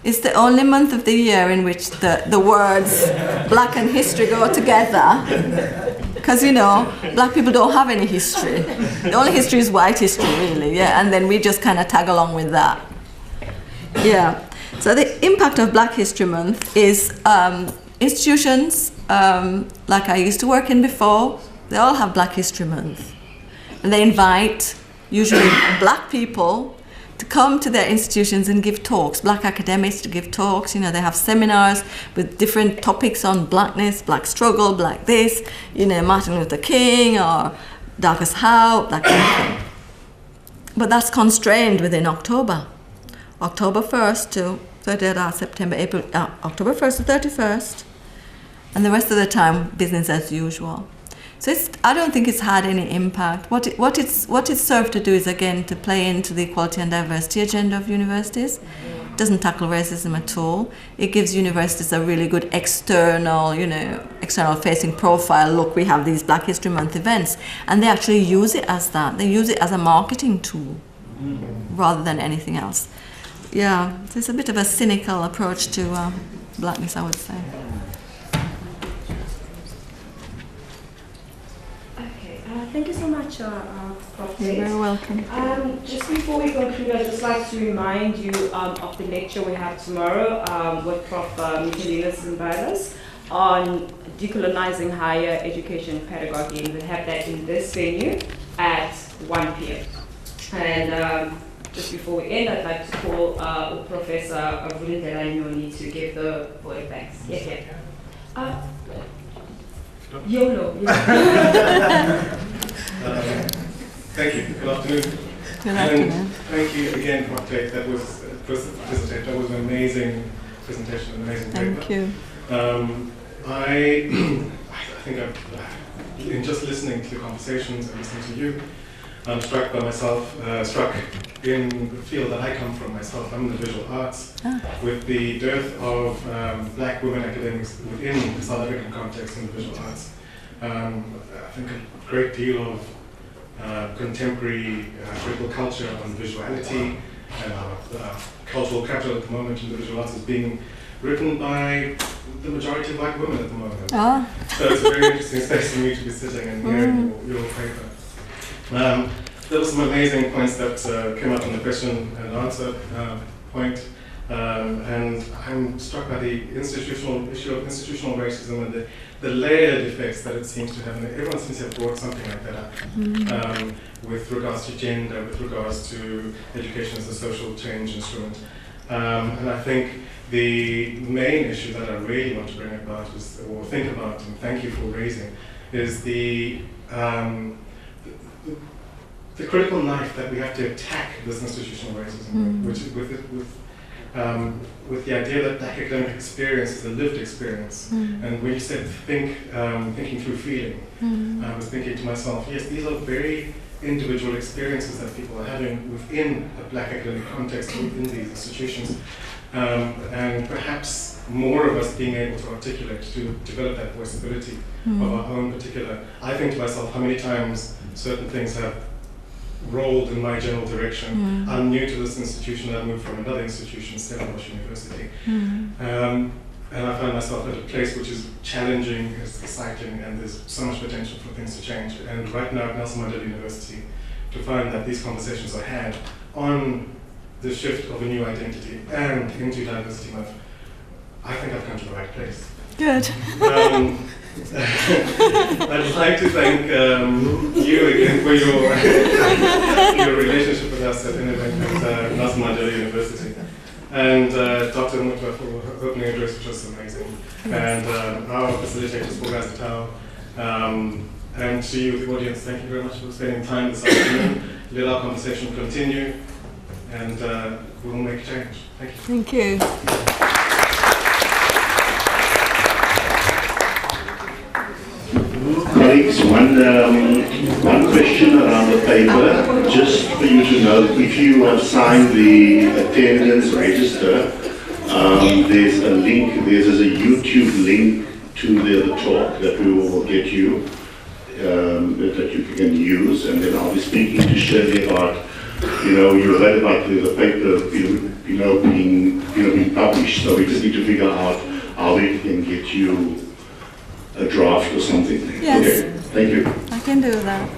It's the only month of the year in which the words black and history go together. Because, you know, black people don't have any history. The only history is white history, really, yeah, and then we just kind of tag along with that. Yeah, so the impact of Black History Month is institutions like I used to work in before, they all have Black History Month. And they invite, usually black people, to come to their institutions and give talks, black academics to give talks. You know, they have seminars with different topics on blackness, black struggle, black this, you know, Martin Luther King or Darkest How, black anything. But that's constrained within October 1st to 30th, September, April, October 1st to 31st, and the rest of the time business as usual. So I don't think it's had any impact. What it's served to do is, again, to play into the equality and diversity agenda of universities. It doesn't tackle racism at all. It gives universities a really good external facing profile. Look, we have these Black History Month events, and they actually use it as that. They use it as a marketing tool rather than anything else. Yeah, there's a bit of a cynical approach to blackness, I would say. Thank you so much, Prof Tate. You're very welcome. Just before we conclude, I'd just like to remind you of the lecture we have tomorrow with Prof Michelinas Zimbalas on decolonizing higher education pedagogy. And we have that in this venue at 1 p.m. And just before we end, I'd like to call Professor Vulindlela Nyoni to give the vote thanks. Yes. YOLO. Thank you. Good afternoon. Good afternoon. And thank you again, Prof Tate. That was an amazing presentation, an amazing paper. Thank you. I think in just listening to the conversations and listening to you, I'm struck in the field that I come from myself. I'm in the visual arts. With the dearth of black women academics within the South African context in the visual arts. I think a great deal of contemporary critical culture on visuality and cultural capital at the moment in the visual arts is being written by the majority of white women at the moment. So it's a very interesting space for me to be sitting and hearing your paper. There were some amazing points that came up in the question and answer point, and I'm struck by the issue of institutional racism and the layered effects that it seems to have. And everyone seems to have brought something like that up with regards to gender, with regards to education as a social change instrument. And I think the main issue that I really want to bring about or think about, and thank you for raising, is the critical knife that we have to attack this institutional racism, which is with the idea that black academic experience is a lived experience. And when you said thinking through feeling, I was thinking to myself, yes, these are very individual experiences that people are having within a black academic context, within these institutions. And perhaps more of us being able to articulate, to develop that voiceability of our own particular. I think to myself, how many times certain things have rolled in my general direction. I'm new to this institution, I moved from another institution, Stellenbosch University. And I find myself at a place which is challenging, it's exciting, and there's so much potential for things to change. And right now at Nelson Mandela University, to find that these conversations are had on the shift of a new identity and into diversity month, I think I've come to the right place. Good. I'd like to thank you again for your relationship with us at Nelson Mandela University, and Dr. Mutwa for her opening address, which was amazing, and our facilitators, for Guys Tao, and to you, the audience, thank you very much for spending time this afternoon. Let our conversation continue, and we'll make change. Thank you. Thank you. Colleagues, one question around the paper, just for you to know, if you have signed the attendance register, there's a link, there's a YouTube link to the talk that we will get you, that you can use, and then I'll be speaking to Shirley about, you heard about the paper, being published, so we just need to figure out how we can get you a draft or something. Yes. Okay, thank you. I can do that.